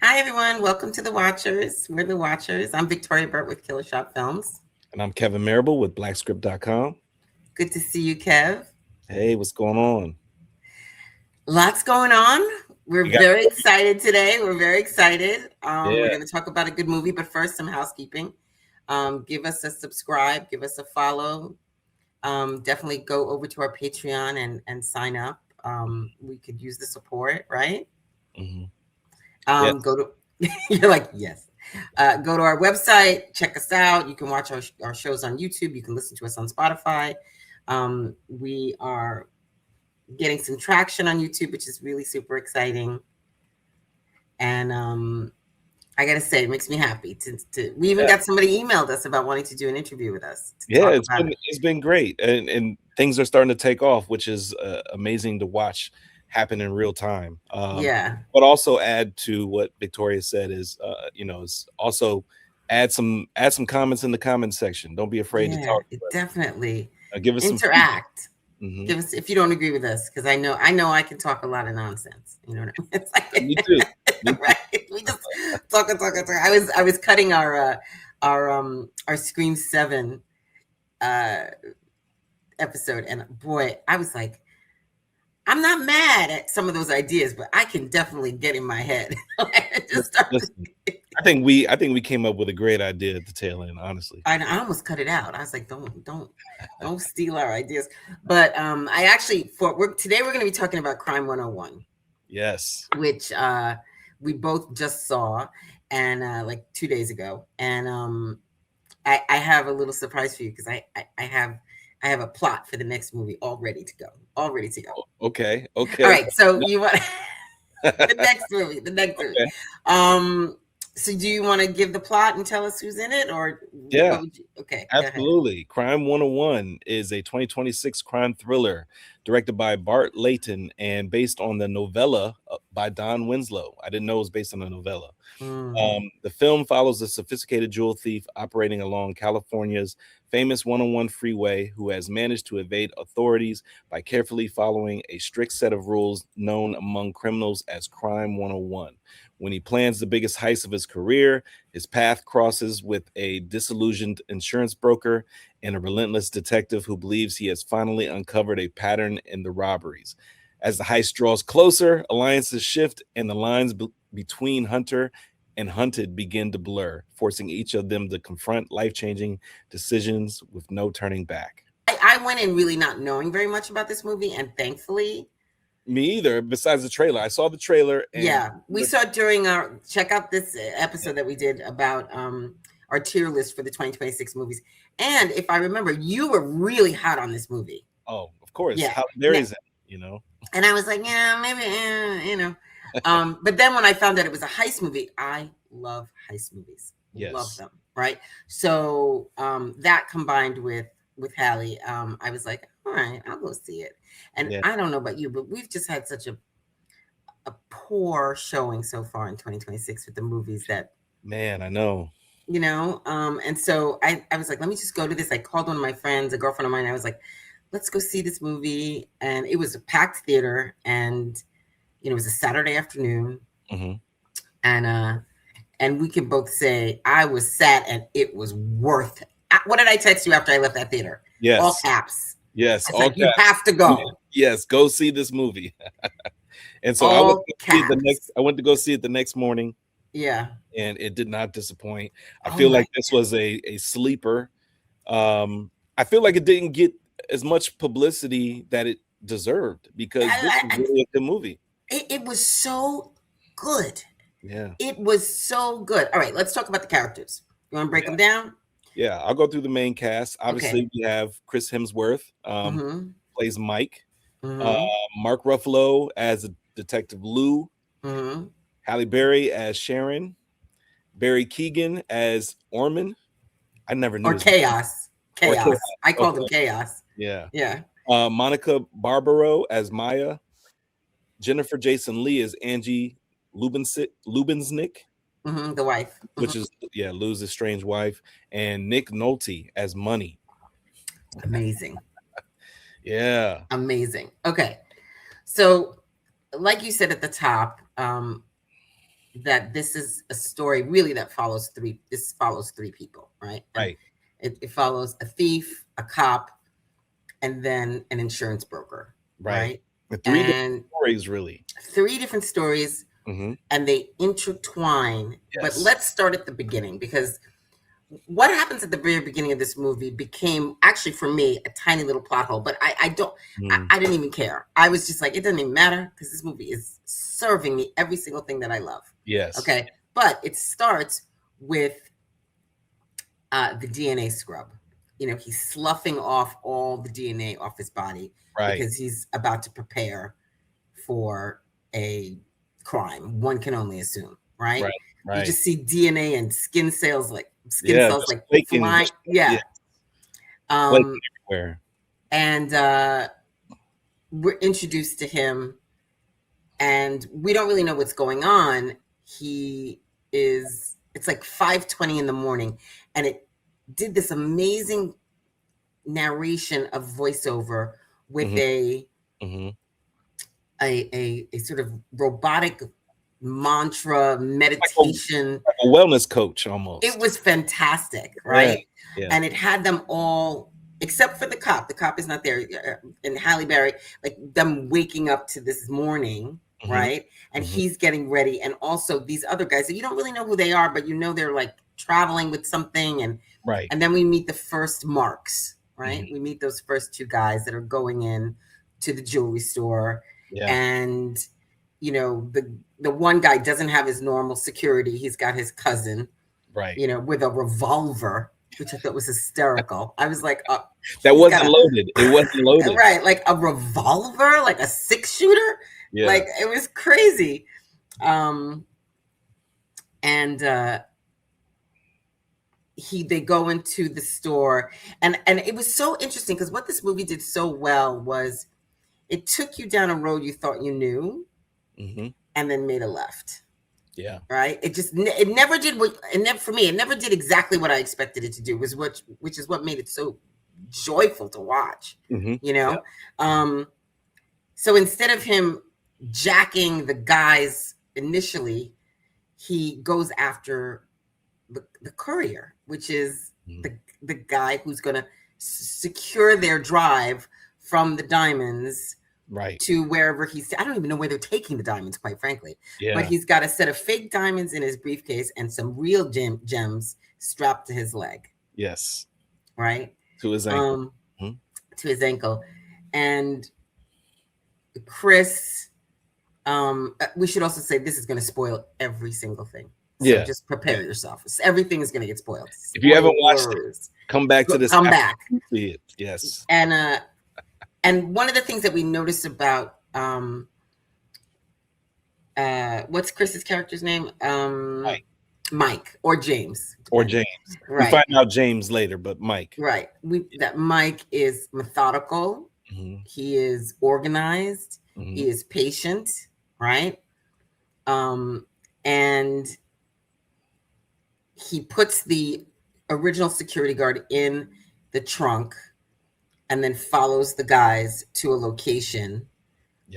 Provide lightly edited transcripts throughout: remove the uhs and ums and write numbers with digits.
Hi, everyone. Welcome to The Watchers. We're The Watchers. I'm Victoria Burt with Killer Shop Films. And I'm Kevin Marable with blackscript.com. Good to see you, Kev. Hey, what's going on? Lots going on. We're You got very excited today. We're very excited. We're Yeah, going to talk about a good movie, but first, some housekeeping. Give us a subscribe, give us a follow. Definitely go over to our Patreon and sign up. We could use the support, right? hmm yeah, Go to, you're like, yes. Go to our website, check us out. You can watch our shows on YouTube. You can listen to us on Spotify. We are getting some traction on YouTube, which is really super exciting. And I got to say, it makes me happy. We even yeah, got somebody emailed us about wanting to do an interview with us to yeah. talk It's about been it. it's been great, and things are starting to take off, which is amazing to watch happen in real time. Yeah. But also add to what Victoria said is also add some comments in the comment section. Don't be afraid to Yeah, talk it to us. definitely Give us some feedback. interact. hmm Give us if you don't agree with us, because I know I can talk a lot of nonsense. You know what I mean? It's Me too. Me like too. right. We just talk and talk and talk. I was cutting our Scream 7 uh episode, and boy, I was like, I'm not mad at some of those ideas, but I can definitely get in my head. I just started. Listen, I think we came up with a great idea at the tail end. Honestly, I almost cut it out. I was like, don't steal our ideas. But I actually today we're going to be talking about Crime 101, yes. which we both just saw and like 2 days ago. And I have a little surprise for you because I have a plot for the next movie all ready to go. All ready to go. Okay. All Okay. right. So you want the next movie? The next movie. Okay. Um. So do you want to give the plot and tell us who's in it, or Yeah. what would you? Okay, go ahead. Absolutely. Crime 101 is a 2026 crime thriller directed by Bart Layton and based on the novella by Don Winslow. I didn't know it was based on a novella. Mm. The film follows a sophisticated jewel thief operating along California's famous 101 freeway who has managed to evade authorities by carefully following a strict set of rules known among criminals as Crime 101. When he plans the biggest heist of his career, his path crosses with a disillusioned insurance broker and a relentless detective who believes he has finally uncovered a pattern in the robberies. As the heist draws closer, alliances shift and the lines between Hunter and hunted begin to blur, forcing each of them to confront life changing decisions with no turning back. I went in really not knowing very much about this movie, and thankfully, Me either, besides the trailer. I saw the trailer and yeah, we saw during our check out this episode that we did about our tier list for the 2026 movies. And if I remember, you were really hot on this movie. oh, of course, Yeah. Halle Now, Berry's in it, you know. and I was like, yeah, maybe, you know. But then when I found out it was a heist movie, I love heist movies, love Yes. them, right? So that combined with Hallie, I was like, all right, I'll go see it. And Yeah. I don't know about you, but we've just had such a poor showing so far in 2026 with the movies that Man, I know. and so I was like, let me just go to this. I called one of my friends, a girlfriend of mine. I was like, let's go see this movie. And it was a packed theater, and it was a Saturday afternoon. hmm And we can both say I was sad and it was worth it. What did I text you after I left that theater? All Yes. caps. Yes. I was All like, you caps. have to go. Yes. Go see this movie. And so All I caps. went to go see it the next morning, Yeah. and it did not disappoint. I Oh feel my. like this was a sleeper. I feel like it didn't get as much publicity that it deserved because this is really a good movie. It was so good. Yeah. It was so good. All right, let's talk about the characters. You want to break Yeah. them down? Yeah. I'll go through the main cast. Okay. Obviously, we have Chris Hemsworth, Mm-hmm. plays Mike. Uh, Mm-hmm. Mark Ruffalo as Detective Lou. Mm-hmm. Halle Berry as Sharon. Barry Keegan as Orman. I never knew Or his name. chaos. Or Chaos. Chaos. I called him Okay. chaos. Yeah. Yeah. Monica Barbaro as Maya. Jennifer Jason Lee as Angie Lubensnick, Mm-hmm. The wife. which is Lou's strange wife, and Nick Nolte as Money. Amazing. Yeah. Amazing. Okay. So, like you said at the top, that this is a story really that follows three people, right? Right. It follows a thief, a cop, and then an insurance broker, right? The three different stories, really. 3 different stories, and they intertwine. Yes. But let's start at the beginning, because what happens at the very beginning of this movie became actually for me a tiny little plot hole. But I didn't even care. I was just like, it doesn't even matter, because this movie is serving me every single thing that I love. Yes. Okay. But it starts with the DNA scrub. You know, he's sloughing off all the DNA off his body, right, because he's about to prepare for a crime. One can only assume, right? Right. You just see DNA and skin cells like flying. Yeah. Everywhere. And we're introduced to him, and we don't really know what's going on. It's like 5:20 in the morning, and it did this amazing narration of voiceover with a sort of robotic mantra meditation, like a wellness coach almost. It was fantastic, right? Yeah. And it had them all, except for the cop. The cop is not there, and Halle Berry, like them waking up to this morning, right? And he's getting ready, and also these other guys that you don't really know who they are, but you know they're like traveling with something, and and then we meet the first marks, right? We meet those first 2 guys that are going in to the jewelry store, and you know the one guy doesn't have his normal security. He's got his cousin, you know, with a revolver, which I thought was hysterical. I was like, that wasn't loaded. It wasn't loaded. Right, like a revolver, like a 6-shooter. Yeah. Like it was crazy. They go into the store, and it was so interesting, because what this movie did so well was it took you down a road you thought you knew, and then made a left. Yeah. Right. It never did for me. It never did exactly what I expected it to do. Which is what made it so joyful to watch. You know. Yeah. So instead of him jacking the guys initially, he goes after the courier, which is the guy who's going to secure their drive from the diamonds to wherever I don't even know where they're taking the diamonds, quite frankly. Yeah. But he's got a set of fake diamonds in his briefcase and some real gems strapped to his leg. Yes. Right? To his ankle. To his ankle. And Chris, we should also say this is going to spoil every single thing. So just prepare yourself. Everything is going to get spoiled. If you haven't watched it, come back to this. Come back. See it. Yes. And one of the things that we noticed about what's Chris's character's name? Mike or James. Or James. Right. We find out James later, but Mike. Right. That Mike is methodical. He is organized. He is patient. Right. And he puts the original security guard in the trunk and then follows the guys to a location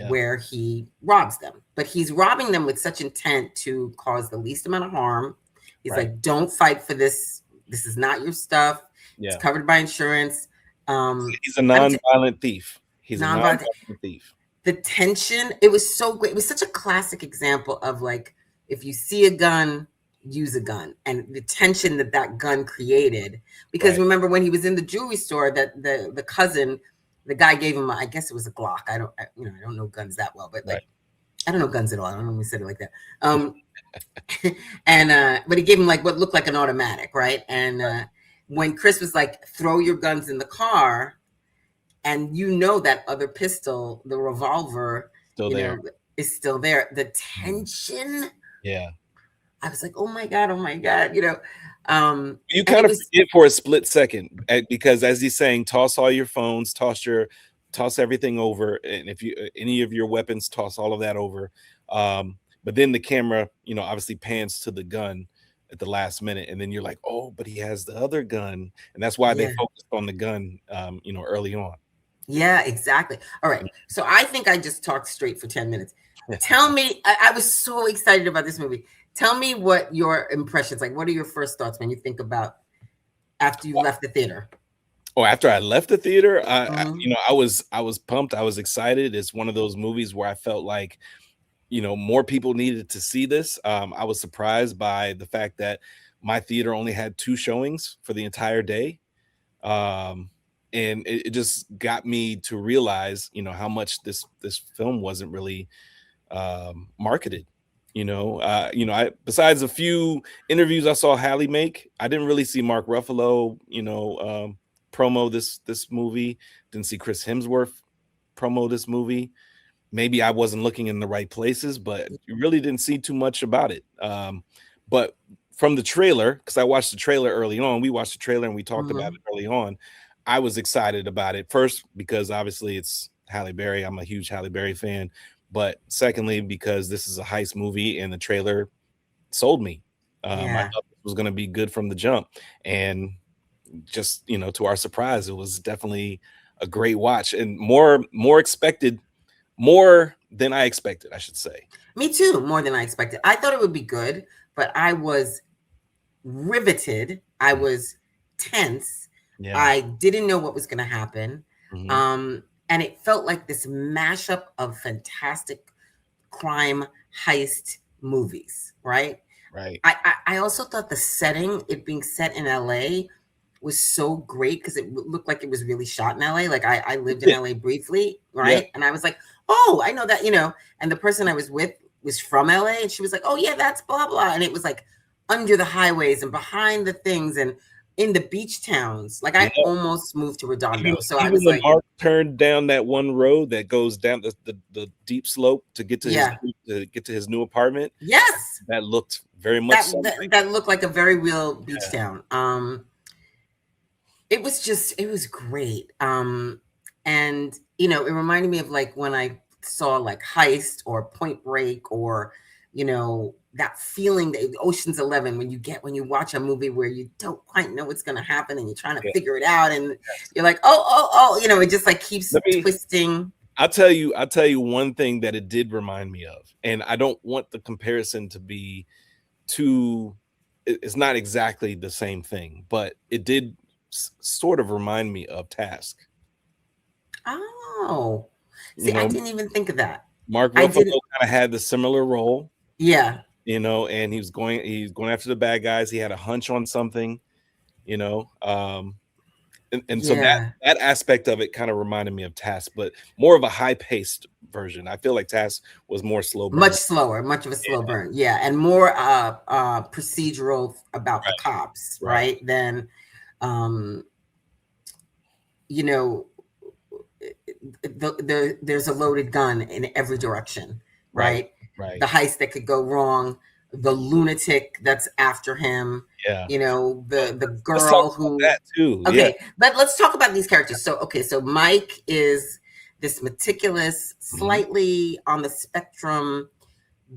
where he robs them. But he's robbing them with such intent to cause the least amount of harm. He's like, don't fight for this. This is not your stuff. It's covered by insurance. He's a non-violent thief. He's a non-violent thief. The tension, it was so great. It was such a classic example of like, if you see a gun, use a gun, and the tension that gun created. Because remember when he was in the jewelry store, that the cousin, the guy gave him, I guess it was a Glock. I don't know guns that well, but like, I don't know guns at all. I don't know when we said it like that. But he gave him like what looked like an automatic, right? And when Chris was like, throw your guns in the car, and you know that other pistol, the revolver, is still there. The tension. Yeah. I was like, oh my God. You know, you kind of forget for a split second, because as he's saying, toss all your phones, toss everything over. And if any of your weapons, toss all of that over. But then the camera, obviously pans to the gun at the last minute. And then you're like, oh, but he has the other gun. And that's why they focused on the gun, early on. Yeah, exactly. All right. So I think I just talked straight for 10 minutes. Tell me, I was so excited about this movie. Tell me what your impressions, like, what are your first thoughts when you think about after you left the theater? Oh, after I left the theater, Mhm. I was pumped. I was excited. It's one of those movies where I felt like, more people needed to see this. I was surprised by the fact that my theater only had 2 showings for the entire day. Um, and it just got me to realize, how much this film wasn't really marketed. I besides a few interviews I saw Halle make, I didn't really see Mark Ruffalo, promo this movie. Didn't see Chris Hemsworth promo this movie. Maybe I wasn't looking in the right places, but you really didn't see too much about it. But from the trailer, because I watched the trailer early on, we watched the trailer and we talked about Mhm. it early on. I was excited about it first because obviously it's Halle Berry. I'm a huge Halle Berry fan, but secondly because this is a heist movie and the trailer sold me. I Yeah. thought this was going to be good from the jump, and just to our surprise, it was definitely a great watch and more than I expected, I should say. Me too, more than I expected. I thought it would be good, but I was riveted. I Mm. was tense. Yeah. I didn't know what was going to happen. Mhm. Um, and it felt like this mashup of fantastic crime heist movies, right? Right. I also thought the setting, it being set in LA, was so great because it looked like it was really shot in LA. Like I lived in Yeah. LA briefly, Yeah. right? And I was like, oh, I know that, and the person I was with was from LA and she was like, oh yeah, that's blah blah. And it was like under the highways and behind the things and in the beach towns. Like I Yeah. almost moved to Redondo. So I Even was when like, Mark turned down that one road that goes down the deep slope to get to yeah, his new apartment, yes. that looked very much That, something. that that looked like a very real beach Yeah. town. It was great. And it reminded me of like when I saw like Heist or Point Break or that feeling that Ocean's 11 when you watch a movie where you don't quite know what's going to happen and you're trying to Yeah. figure it out and Yes. you're like, oh, it just like keeps Let me twisting. I'll tell you one thing that it did remind me of, and I don't want the comparison to be too it's not exactly the same thing, but it did sort of remind me of Task. Oh, You see, I know, didn't even think of that. Mark I Ruffalo didn't. kind of had the similar role, Yeah, and he's going after the bad guys. He had a hunch on something, you know. And so that yeah. that aspect of it kind of reminded me of Task, but more of a high-paced version. I feel like Task was more slow Much burn. slower, much of a Yeah, slow burn. Yeah, and more procedural about the right, cops, right. right? Than um, you know, there's a loaded gun in every direction, Right, right? The right. heist that could go wrong, the lunatic that's after him, Yeah. Well, the let's talk girl about who. that too. Yeah. Okay, but let's talk about these characters. So, okay, so Mike is this meticulous, Mhm. slightly on the spectrum,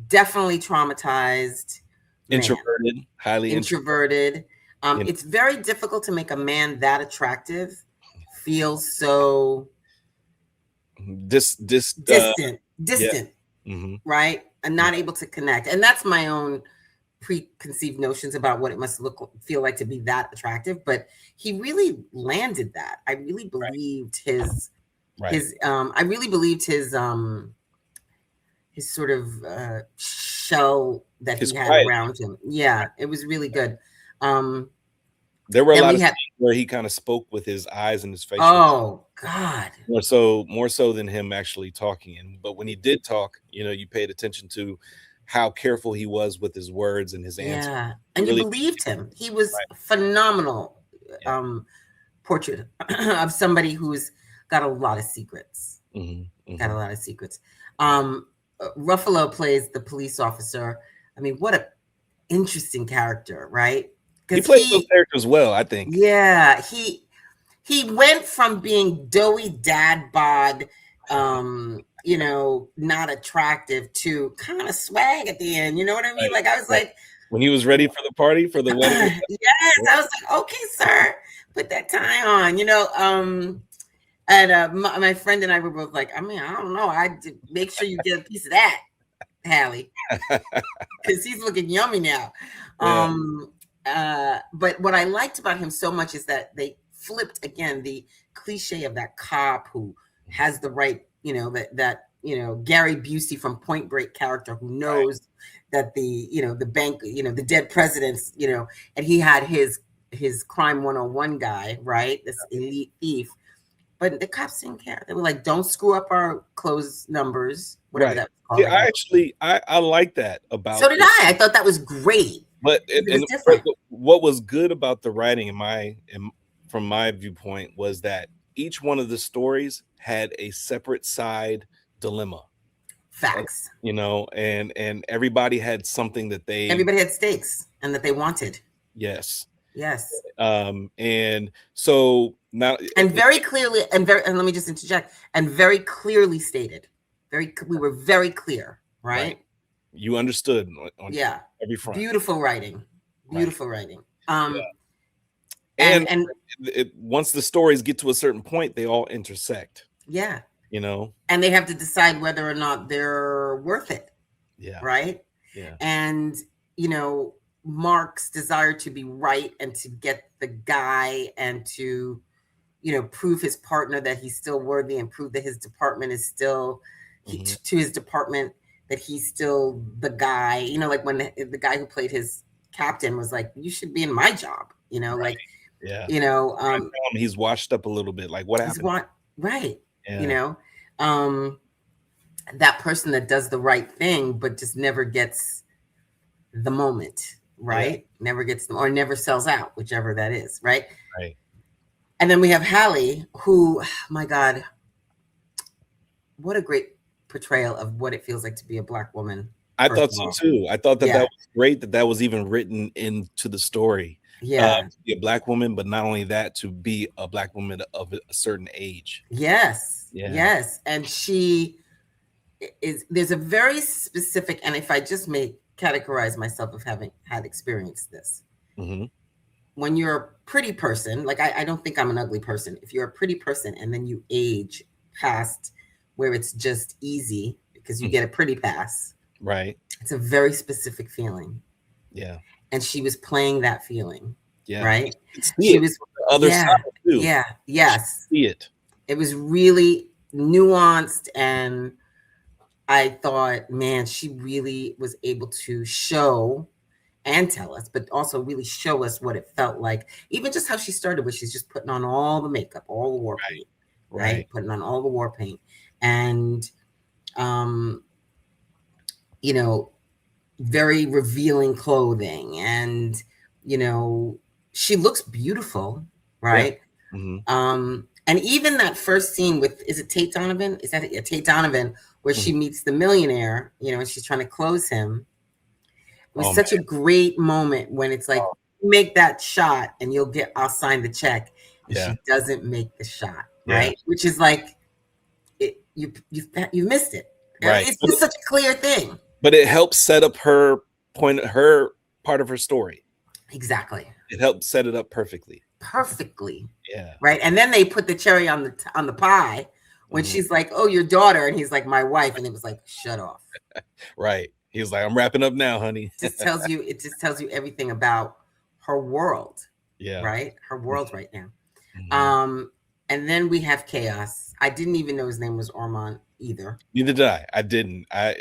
definitely traumatized man, Introverted, highly introverted. you know, It's very difficult to make a man that attractive feel so this distant, yeah. distant, Mhm. right? And Yeah. not able to connect. And that's my own preconceived notions about what it must feel like to be that attractive. But he really landed that. I really Right, believed his right. his I really believed his sort of shell that His he had quiet around him. Yeah, it was really good. Um, There were a then lot we of had, scenes where he kinda spoke with his eyes and his facial oh God, more so than him actually talking, but when he did talk, you paid attention to how careful he was with his words and his answers. yeah, He and you really believed him. He was right. phenomenal. Yeah. Um, Portrait of somebody who's got a lot of secrets. Mhm, Got a mhm. lot of secrets. Um, Ruffalo plays the police officer. I mean, what a interesting character, right? He Because plays those characters well, I think. yeah, he went from being doughy dad bod, not attractive to kind of swag at the end. You know what I mean? Right, Like I was right. like, When he was ready for the party, for the wedding reception. yes, Yeah, I was like, okay, sir, put that tie on. And my friend and I were both like, I mean, I don't know. Make sure you get a piece of that. Halle, because he's looking yummy now. Yeah. But what I liked about him so much is that they flipped again the cliche of that cop who has the right, Gary Busey from Point Break character who knows that the bank, the dead presidents, and he had his crime 101 guy, right? This elite thief. But the cops didn't care. They were like, don't screw up our close numbers, whatever that was called. I like that about. So did I. I thought that was great. But it was different. What was good about the writing from my viewpoint was that each one of the stories had a separate side dilemma. Facts. And everybody had something that everybody had stakes and that they wanted. Yes. And so now very clearly and let me just interject, and very clearly stated. We were very clear, right? You understood on every front. Beautiful writing. And once the stories get to a certain point, they all intersect. Yeah. And they have to decide whether or not they're worth it. Yeah. Right? Yeah. And Mark's desire to be right and to get the guy and to prove his partner that he's still worthy and prove that his department is still to his department that he's still the guy, like when the guy who played his captain was like, you should be in my job, he's washed up a little bit. Like, what happened? Right. Yeah. That person that does the right thing, but just never gets the moment, right? Yeah. Never gets them or never sells out, whichever that is, right? Right. And then we have Halle, who, my God, what a great portrayal of what it feels like to be a Black woman. I thought so too. I thought that was great that was even written into the story. Yeah. To be a Black woman, but not only that, to be a Black woman of a certain age. Yes. Yeah. Yes. And there's a very specific, and if I just may categorize myself of having had experienced this. Mm-hmm. When you're a pretty person, like I don't think I'm an ugly person. If you're a pretty person and then you age past where it's just easy because you get a pretty pass. Right. It's a very specific feeling. Yeah. And she was playing that feeling. Yeah. Right. She was the other side too. Yeah. Yes. See it. It was really nuanced, and I thought, man, she really was able to show and tell us, but also really show us what it felt like. Even just how she started, where she's just putting on all the makeup, all the war paint, right? Putting on all the war paint, and very revealing clothing, and she looks beautiful, right? Yeah. Mm-hmm. And even that first scene with, is it Tate Donovan? Is that it? Yeah, Tate Donovan, where she meets the millionaire, and she's trying to close him. It was such a great moment when it's like, make that shot and I'll sign the check. And she doesn't make the shot, right? Which is like, you missed it. Right. It's just such a clear thing. But it helps set up her part of her story. Exactly. It helped set it up perfectly. Yeah. Right. And then they put the cherry on the pie when she's like, oh, your daughter. And he's like, my wife. And it was like, shut off. Right. He was like, I'm wrapping up now, honey. It just tells you everything about her world. Yeah. Right. Her world right now. Mm-hmm. And then we have Chaos. I didn't even know his name was Ormond either. Neither did I. I didn't. I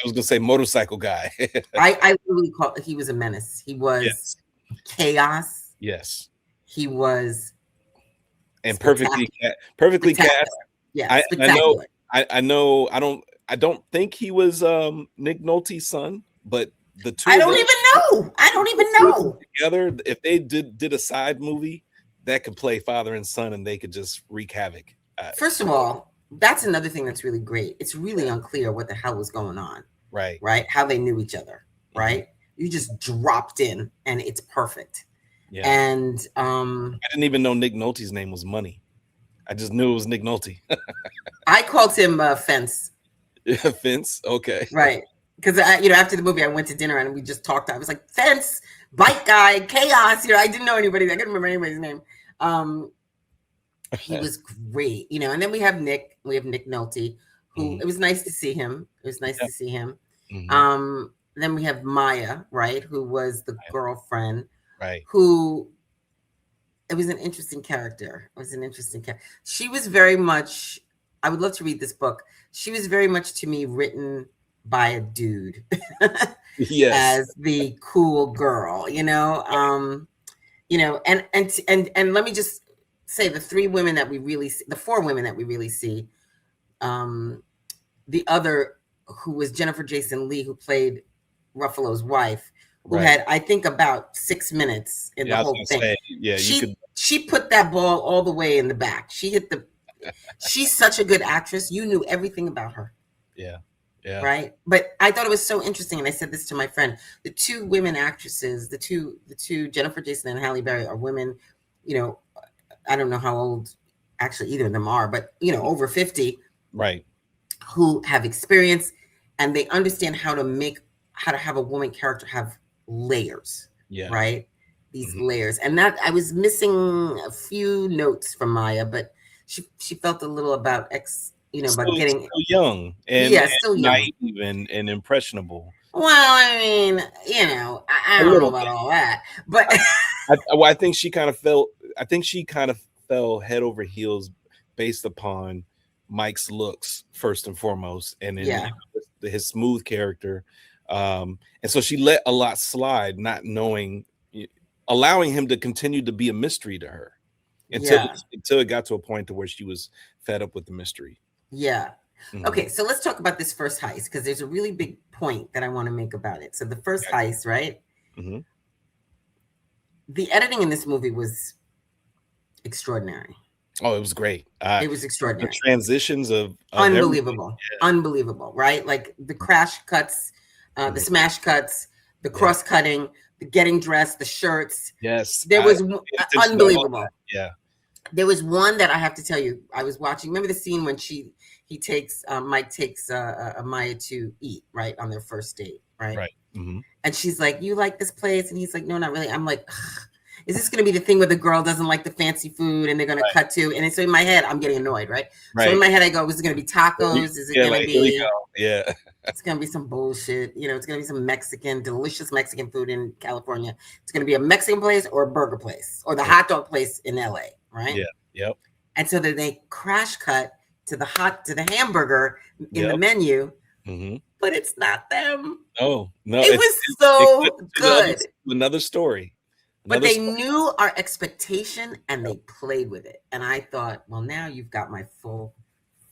was gonna say motorcycle guy. I really he was a menace. He was chaos. Yes. He was perfectly cast. Yeah. I know. I don't think he was Nick Nolte's son, but the two. I don't even know. Together, if they did a side movie that could play father and son, and they could just wreak havoc. First of all, that's another thing that's really great. It's really unclear what the hell was going on. Right. How they knew each other. Right. You just dropped in, and it's perfect. Yeah. And I didn't even know Nick Nolte's name was Money. I just knew it was Nick Nolte. I called him Fence. Fence. Okay. Right. Because after the movie, I went to dinner and we just talked. I was like, Fence, bike guy, Chaos. I didn't know anybody. I couldn't remember anybody's name. He was great. And then we have Nick. We have Nick Nolte, who it was nice to see him. Mhm. Then we have Maya, right, who was the girlfriend, Right. who it was an interesting character. It was an interesting character. She was very much. I would love to read this book. She was very much to me written by a dude Yes. as the cool girl, and let me just say the three women that we really see, the four women that we really see, um, the other who was Jennifer Jason Leigh, who played Ruffalo's wife, who Right. had I think about 6 minutes in the Yeah, I was whole gonna thing. say, yeah, you could. She put that ball all the way in the back. She hit the. She's such a good actress. You knew everything about her. Yeah. Yeah. Right, but I thought it was so interesting, and I said this to my friend: the two women actresses, the two Jennifer Jason and Halle Berry are women. You know, I don't know how old actually either of them are, but over 50, Right. who have experience and they understand how to have a woman character have layers, Yeah. right? These Mhm. layers, and that I was missing a few notes from Maya, but she felt a little about about getting Still young and still young. naive and impressionable. Well, I mean, I A don't know little about bit. all that, but Well, I think she kind of felt. I think she kind of fell head over heels based upon Mike's looks first and foremost, and then yeah, his smooth character. And so she let a lot slide, not knowing, allowing him to continue to be a mystery to her until yeah, until it got to a point to where she was fed up with the mystery. yeah. Mhm. Okay, so let's talk about this first heist because there's a really big point that I want to make about it. So the first heist, right? Mhm. The editing in this movie was extraordinary. Oh, it was great. It was The extraordinary. transitions of everything. Unbelievable. Unbelievable, right? Like the crash cuts, the Mhm. smash cuts, the Yeah. cross cutting, the getting dressed, the shirts. Yes, There I was paid attention to all that. unbelievable. Yeah. There was one that I have to tell you. I was watching. Remember the scene when Mike takes Maya to eat, right, on their first date, right? Right. Mhm. And she's like, "You like this place?" And he's like, "No, not really." I'm like, ugh, "Is this going to be the thing where the girl doesn't like the fancy food and they're going to Right. cut to?" And so in my head, I'm getting annoyed, right? So in Right. my head, I go, "Is it going to be tacos? Is it Yeah, going to like, here we be? go. Yeah. It's going to be some bullshit. It's going to be some delicious Mexican food in California. It's going to be a Mexican place or a burger place or the hot dog place in LA, right?" Yeah. Yep. And so then they crash cut to the hamburger in the Yep. menu, Mhm. but it's not them. Oh, no, It was it cut so to the other good. another story. But Another they story. knew our expectation and Yep. they played with it. And I thought, well, now you've got my full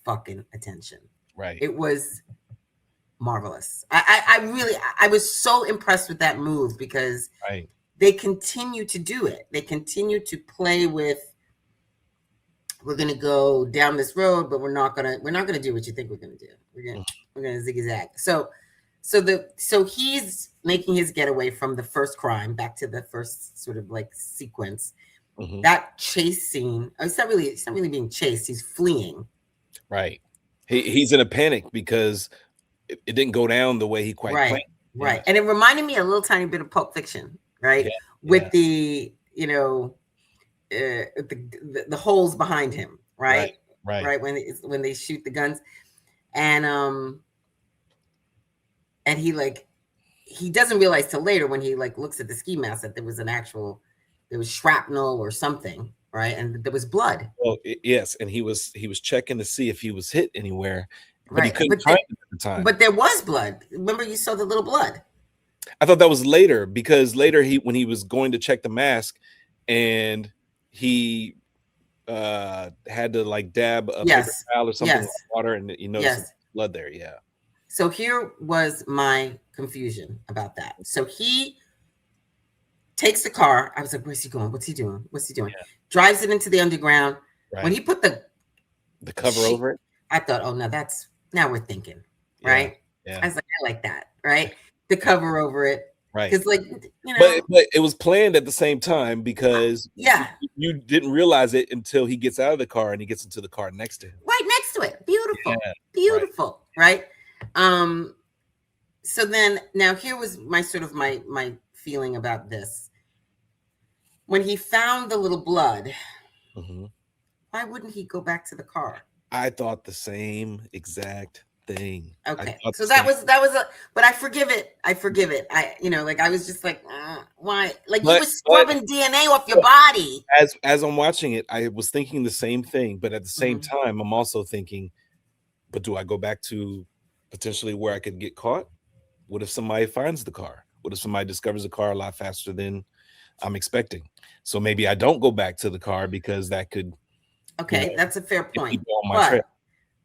fucking attention. Right. It was marvelous. I was so impressed with that move because Right. they continue to do it. They continue to play with, we're gonna go down this road, but we're not gonna do what you think we're gonna do. Mm. We're gonna zigzag. So he's making his getaway from the first crime back to the first sort of like sequence. Mhm. That chase scene. It's not really being chased. He's fleeing. Right. He's in a panic because it didn't go down the way he quite planned. Right. Yeah. Right. And it reminded me a little tiny bit of Pulp Fiction, right? Yeah. Yeah. With the holes behind him, Right. right? Right. Right when they shoot the guns, and and he doesn't realize till later when he like looks at the ski mask that there was shrapnel or something, right? And there was blood, Well, yes, and he was checking to see if he was hit anywhere, but he right? couldn't find it at the time. But there was blood. Remember, you saw the little blood. I thought that was later because later when he was going to check the mask and he had to like dab a paper Yes, towel or something with yes, water and you noticed some yes. blood there. Yeah. So here was my confusion about that. So he takes the car. I was like, where's he going? What's he doing? What's he doing? Yeah. Drives it into the underground. When Right. he put the cover sheet, over it. I thought, oh, now we're thinking, Yeah. right? Yeah. I was like, I like that, right? The cover over it. Right. Because, like, But it was planned at the same time because yeah, you didn't realize it until he gets out of the car and he gets into the car next to him. right next to it. Beautiful, Yeah. beautiful, right? So then now here was my sort of my feeling about this. When he found the little blood, Mhm. why wouldn't he go back to the car? I thought the same exact thing. Okay, thought so the same. that was a, but I forgive it. Like I was just like, why? Like you But were scrubbing DNA off your but body. as I'm watching it, I was thinking the same thing, but at the same Mhm. time, I'm also thinking, but do I go back to potentially where I could get caught? What if somebody finds the car? What if somebody discovers the car a lot faster than I'm expecting? So maybe I don't go back to the car because that could, Okay, that's a fair get point. people on my trail.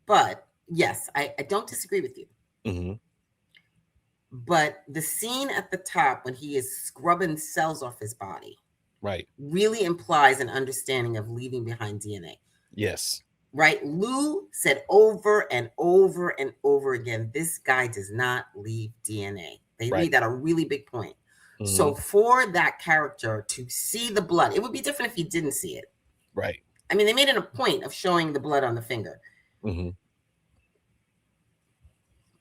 But yes, I don't disagree with you. Hmm. But the scene at the top when he is scrubbing cells off his body Right. really implies an understanding of leaving behind DNA. Yes. Right? Lou said over and over and over again, this guy does not leave DNA. They Right. made that a really big point. Mhm. So for that character to see the blood, it would be different if he didn't see it. Right. I mean, they made it a point of showing the blood on the finger. Hmm.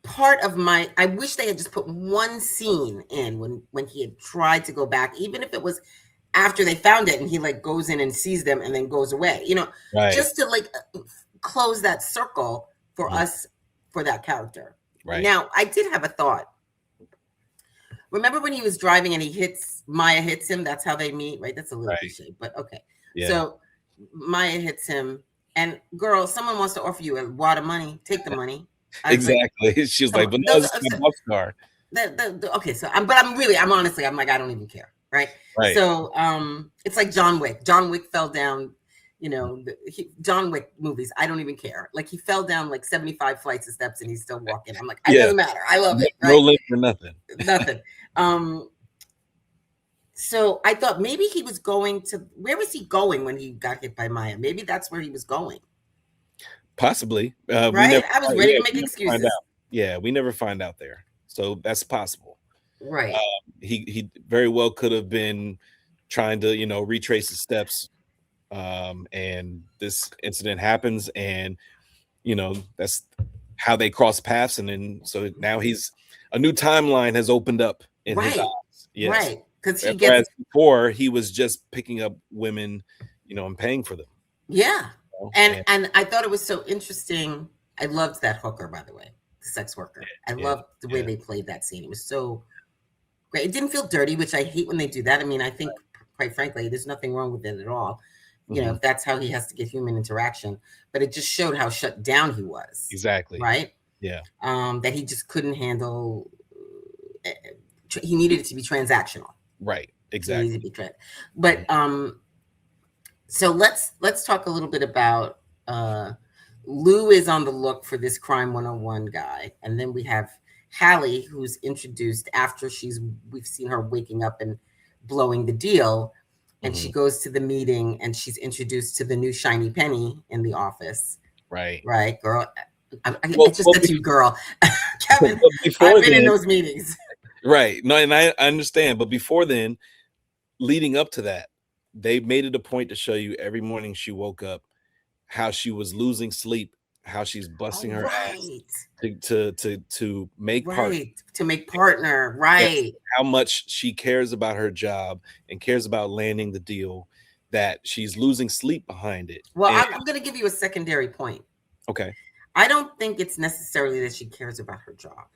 Part of I wish they had just put one scene in when he had tried to go back, even if it was after they found it and he like goes in and sees them and then goes away, Right. just to like close that circle for us, for that character. Right. Now, I did have a thought. Remember when he was driving and Maya hits him? That's how they meet, right? That's a little cliche, but okay. Yeah. So Maya hits him, and girl, someone wants to offer you a wad of money. Take the money. Exactly. Like, she was like, but no, this is my boss car. Okay, so I'm honestly, I'm like, I don't even care, right? Right. So it's like John Wick. John Wick fell down, John Wick movies, I don't even care. Like he fell down like 75 flights of steps and he's still walking. I'm like, it doesn't matter. I love it. Right? No limp or nothing. Nothing. So I thought maybe he was going to, where was he going when he got hit by Maya? Maybe that's where he was going. Possibly. Right? I was ready to make excuses. Yeah, we never find out there. So that's possible. Right. He very well could have been trying to, retrace his steps. And this incident happens, and that's how they cross paths. And then so now a new timeline has opened up in his eyes. Yes. Right. Because before he was just picking up women, and paying for them. Yeah. And I thought it was so interesting. I loved that hooker, by the way, the sex worker. I loved the way they played that scene. It was so great. It didn't feel dirty, which I hate when they do that. I mean, I think, quite frankly, there's nothing wrong with it at all. If that's how he has to get human interaction. But it just showed how shut down he was. Exactly. Right? Yeah. That he just couldn't handle. He needed it to be transactional. Right. Exactly. But so let's talk a little bit about Lou is on the look for this Crime 101 guy, and then we have Halle, who's introduced after we've seen her waking up and blowing the deal, and she goes to the meeting and she's introduced to the new shiny penny in the office. Right, girl. I just said to you, girl. Kevin, I've been in those meetings. Right. No, and I understand, but before then, leading up to that, they made it a point to show you every morning she woke up how she was losing sleep, how she's busting her ass to make partner, right? How much she cares about her job and cares about landing the deal, that she's losing sleep behind it. Well, I'm going to give you a secondary point. Okay. I don't think it's necessarily that she cares about her job.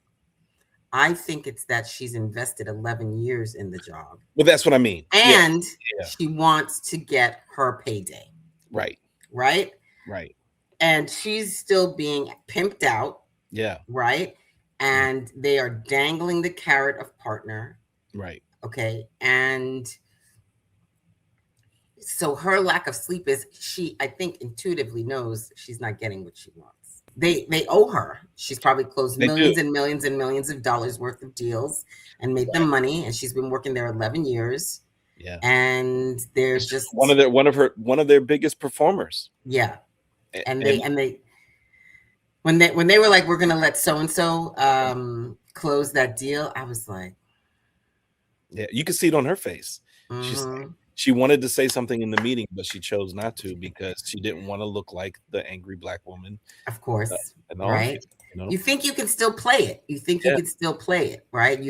I think it's that she's invested 11 years in the job. Well, that's what I mean. And she wants to get her payday. Right. Right? Right. And she's still being pimped out. Yeah. Right? And they are dangling the carrot of partner. Right. Okay. And so her lack of sleep is I think intuitively knows she's not getting what she wants. They owe her. She's probably closed millions and millions and millions of dollars worth of deals and made them money. And she's been working there 11 years. Yeah. And they're just one of their biggest performers. Yeah. And when they were like, we're gonna let so-and-so close that deal, I was like, yeah, you can see it on her face. She wanted to say something in the meeting, but she chose not to because she didn't want to look like the angry black woman. Of course, right? You think you can still play it. You think you can still play it, right?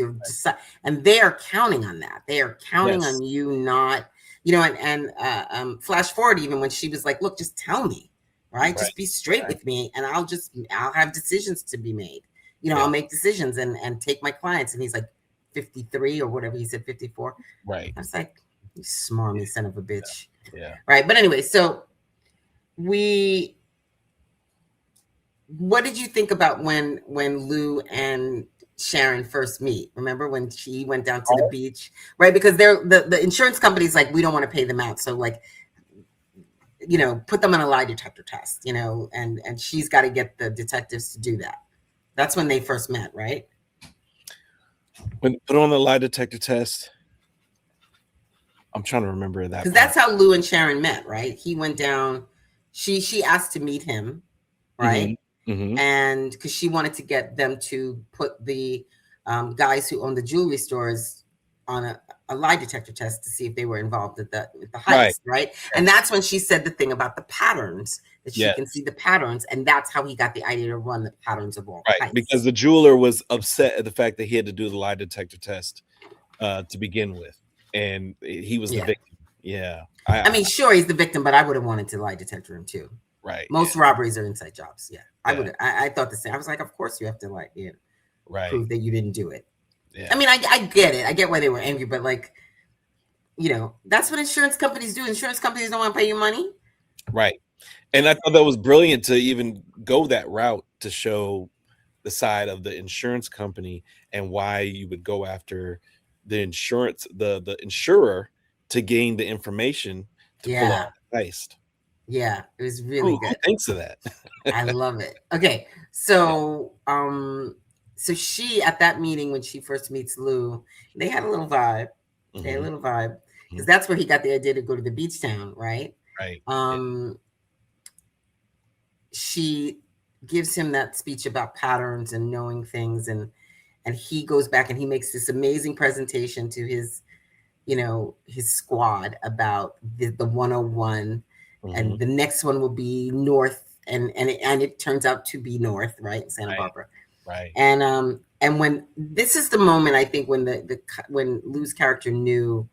And they are counting on that. They are counting on you not, and flash forward even when she was like, look, just tell me. right? Right. Just be straight with me, and I'll have decisions to be made. Yeah. I'll make decisions and take my clients. And he's like 53 or whatever he said, 54. Right. I was like, you smarmy son of a bitch. Yeah. Right. But anyway, so what did you think about when Lou and Sharon first meet? Remember when she went down to the beach, right? Because the insurance company's like, we don't want to pay them out, so like, put them on a lie detector test, and she's got to get the detectives to do that. That's when they first met, right? When put on the lie detector test. I'm trying to remember that because that's how Lou and Sharon met, right? He went down. She asked to meet him, right? Mm-hmm. And because she wanted to get them to put the guys who own the jewelry stores on a lie detector test to see if they were involved with the heist, right? And that's when she said the thing about the patterns, that she can see the patterns, and that's how he got the idea to run the patterns of all heists. Because the jeweler was upset at the fact that he had to do the lie detector test to begin with, and he was the victim. Yeah, I mean, sure, he's the victim, but I would have wanted to lie detector him too. Right. Most robberies are inside jobs. Yeah, I would. I thought the same. I was like, of course you have to prove that you didn't do it. Yeah. I mean, I get it. I get why they were angry, but like, that's what insurance companies do. Insurance companies don't want to pay you money. Right. And I thought that was brilliant to even go that route to show the side of the insurance company and why you would go after the insurer to gain the information to pull off the heist. Yeah, it was really good. Who thinks of that? I love it. Okay, so so she, at that meeting when she first meets Lou, they had a little vibe. They had a little vibe because that's where he got the idea to go to the beach town, right? Right. She gives him that speech about patterns and knowing things, and he goes back and he makes this amazing presentation to his his squad about the 101, and the next one will be north, and it turns out to be north, right, in Santa Barbara. Right. And when this is the moment, I think, when when Lou's character knew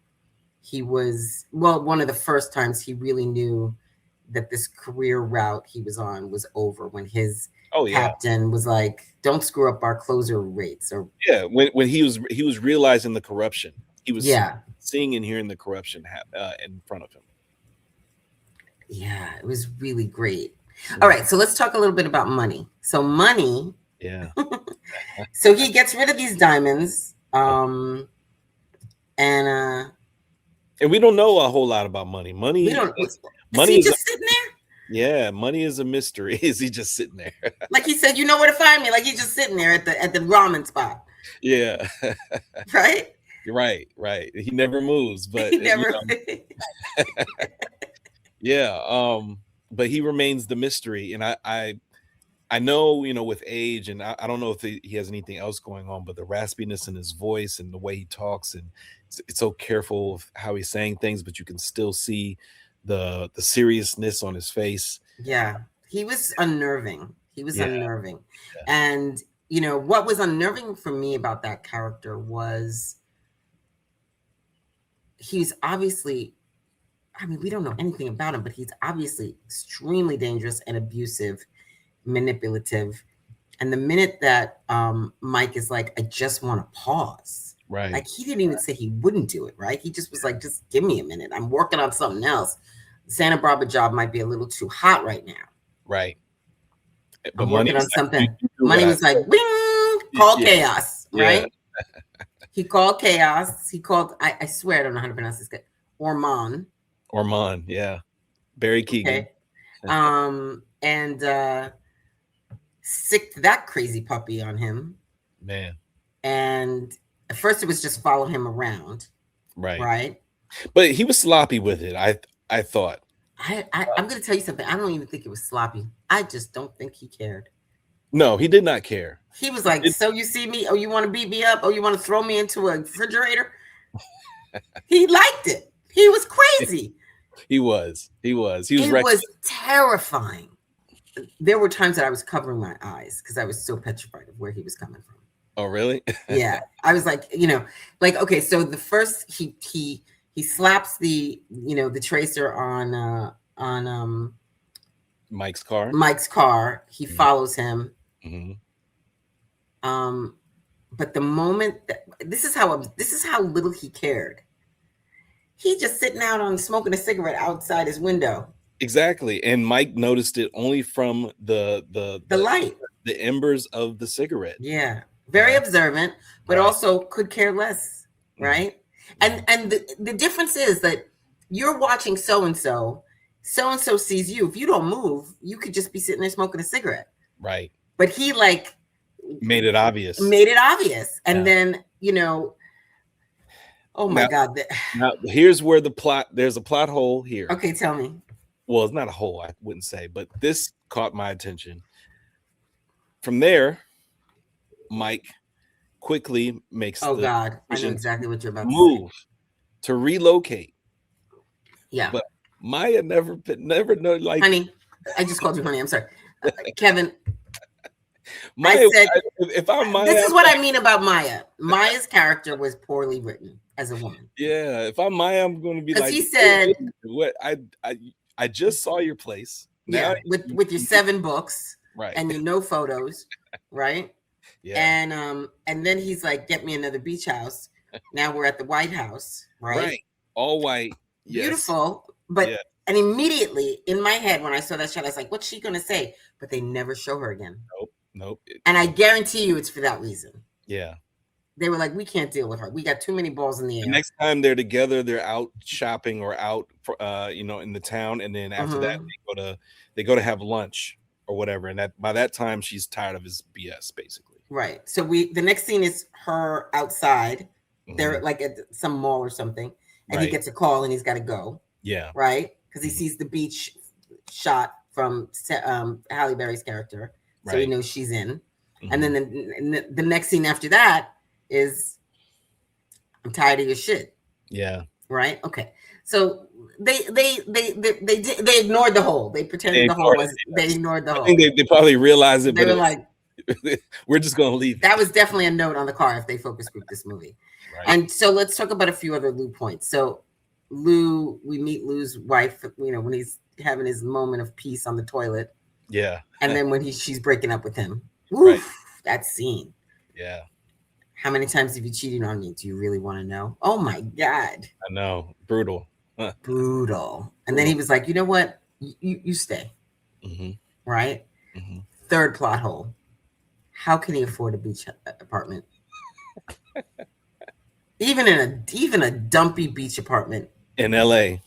he was, one of the first times he really knew that this career route he was on was over, when his captain was like, don't screw up our closer rates. Or when he was realizing the corruption. He was seeing and hearing the corruption in front of him. Yeah, it was really great. All right, so let's talk a little bit about money. So money. Yeah. So he gets rid of these diamonds, and we don't know a whole lot about money. Money. Is he just sitting there? Yeah, money is a mystery. Is he just sitting there? Like he said, you know where to find me. Like he's just sitting there at the ramen spot. Yeah. Right. Right. He never moves, but he never. Yeah. But he remains the mystery, and I know, with age, and I don't know if he has anything else going on, but the raspiness in his voice and the way he talks, and it's so careful of how he's saying things, but you can still see the seriousness on his face. Yeah, he was unnerving. Unnerving. Yeah. And what was unnerving for me about that character was he's obviously, I mean, we don't know anything about him, but he's obviously extremely dangerous and abusive, manipulative. And the minute that Mike is like, I just want to pause. Right. Like he didn't even say he wouldn't do it, right? He just was like, just give me a minute. I'm working on something else. The Santa Barbara job might be a little too hot right now. Right. But I'm working on something. Money was like, bing, call chaos, right? He called chaos. He called, I swear I don't know how to pronounce this guy. Ormond, yeah. Barry Keoghan. Okay. And sicked that crazy puppy on him. Man. And at first it was just follow him around. Right. But he was sloppy with it, I thought. I'm going to tell you something. I don't even think it was sloppy. I just don't think he cared. No, he did not care. He was like, so you see me? Oh, you want to beat me up? Oh, you want to throw me into a refrigerator? He liked it. He was crazy. He was. It was terrifying. There were times that I was covering my eyes because I was so petrified of where he was coming from. Oh, really? Yeah. I was like, okay, so the first he slaps the tracer on Mike's car. He follows him. Mhm. But the moment this is how little he cared. He just sitting out on smoking a cigarette outside his window. Exactly. And Mike noticed it only from the light, the embers of the cigarette. Yeah. Very observant, but also could care less. Right. And the difference is that you're watching so-and-so sees you. If you don't move, you could just be sitting there smoking a cigarette. Right. But he like made it obvious. And then, oh my God. Now here's where there's a plot hole here. Okay, tell me. Well, it's not a hole, I wouldn't say, but this caught my attention. From there, Mike quickly makes I know exactly what you're about to say. To relocate. Yeah. But Maya never know, like, honey. I just called you honey. I'm sorry. Kevin. Maya, if I'm Maya, this is what I mean about Maya. Maya's character was poorly written as a woman. Yeah, if I'm Maya, I'm going to be like, he said, "What? I just saw your place. Now with your 7 books, right? And your no photos, right? Yeah. And then he's like, get me another beach house. Now we're at the White House, right? Right. All white. Yes. Beautiful. But and immediately in my head when I saw that shot, I was like, what's she gonna say? But they never show her again. Nope. And I guarantee you it's for that reason. Yeah. They were like, we can't deal with her. We got too many balls in the air. The next time they're together, they're out shopping or out in the town, and then after that they go to have lunch or whatever. And by that time she's tired of his BS, basically. Right. So the next scene is her outside. They're like at some mall or something, and he gets a call and he's got to go. Yeah. Right. Because he sees the beach shot from Halle Berry's character, so he knows she's in. And then the next scene after that is, I'm tired of your shit. Yeah. Right. Okay. So they ignored the hole. They pretended the hole was. They ignored the hole. I think they probably realized it. They were like, we're just gonna leave. That was definitely a note on the car if they focus group this movie. Right. And so let's talk about a few other Lou points. So we meet Lou's wife, when he's having his moment of peace on the toilet. Yeah. And then when she's breaking up with him. Oof, that scene. Yeah. How many times have you cheated on me? Do you really want to know? Oh my God. I know. Brutal. Brutal. And then he was like, you know what? You stay. Right? Third plot hole. How can he afford a beach apartment? even a dumpy beach apartment in LA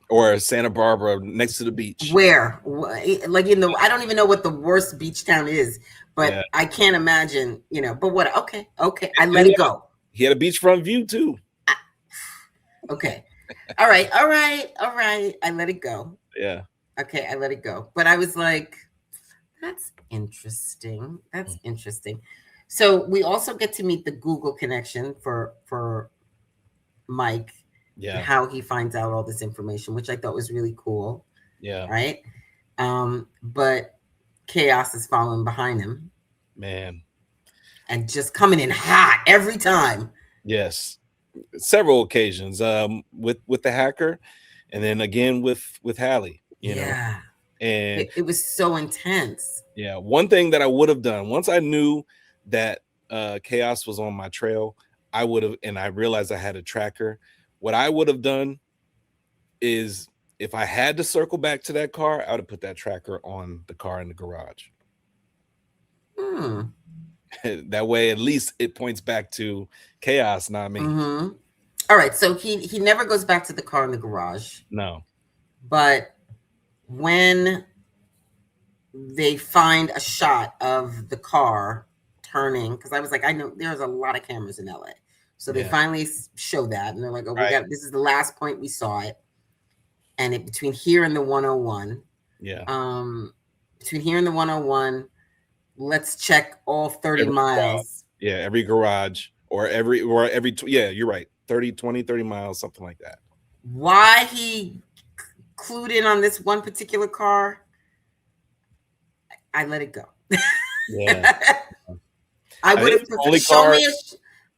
or Santa Barbara next to the beach. Where? Like I don't even know what the worst beach town is, but I can't imagine, but what? Okay. I let it go. He had a beachfront view too. Okay. All right. I let it go. Yeah. Okay. I let it go. But I was like, that's interesting. So we also get to meet the Google connection for Mike. Yeah. How he finds out all this information, which I thought was really cool. Yeah. Right. But chaos is following behind him. Man. And just coming in hot every time. Yes. Several occasions. With the hacker, and then again with Halle, you know. And it was so intense. Yeah. One thing that I would have done once I knew that chaos was on my trail, I would have, and I realized I had a tracker. What I would have done is, if I had to circle back to that car, I would have put that tracker on the car in the garage. That way, at least it points back to chaos, not me. All right. So he never goes back to the car in the garage. No. But when they find a shot of the car turning, because I was like, I know there's a lot of cameras in LA. So they finally show that, and they're like, oh, this is the last point we saw it. And between here and the 101. Yeah. Between here and the 101, let's check all 30 miles. Yeah, every garage or every you're right. 30 miles, something like that. Why he clued in on this one particular car, I let it go. Yeah. I would have shown me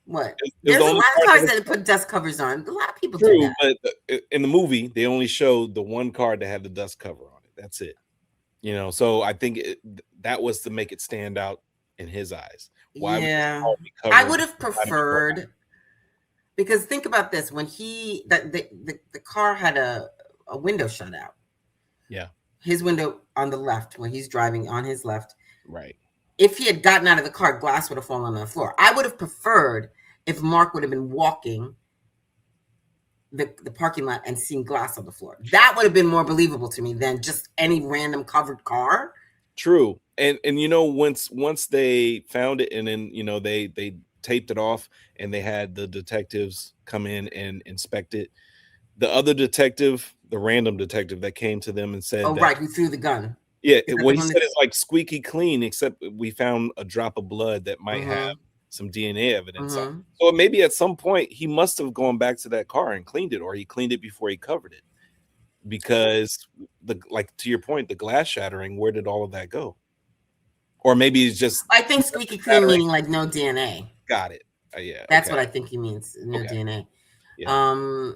what? There's a lot of cars that put dust covers on. A lot of people do that. But in the movie, they only showed the one car that had the dust cover on it. That's it. You know, so I think that was to make it stand out in his eyes. Why would this Yeah. car be I covered? would have preferred, because think about this, when the car had a window shut out. Yeah. His window on the left, when he's driving on his left. Right. If he had gotten out of the car, glass would have fallen on the floor. I would have preferred if Mark would have been walking the parking lot and seen glass on the floor. That would have been more believable to me than just any random covered car. True. And you know, once they found it, and then, you know, they taped it off, and they had the detectives come in and inspect it. The other detective, the random detective that came to them and said, Oh, right, who threw the gun. Yeah, Is that what the he one said that- is like squeaky clean, except we found a drop of blood that might have Mhm. some DNA evidence on it. Mhm. So maybe at some point he must have gone back to that car and cleaned it, or he cleaned it before he covered it. Because like to your point, the glass shattering, where did all of that go? Or maybe it's just I think squeaky clean shattering. meaning like no DNA. Got it. Yeah. That's Okay. what I think he means, no Okay. DNA. Yeah.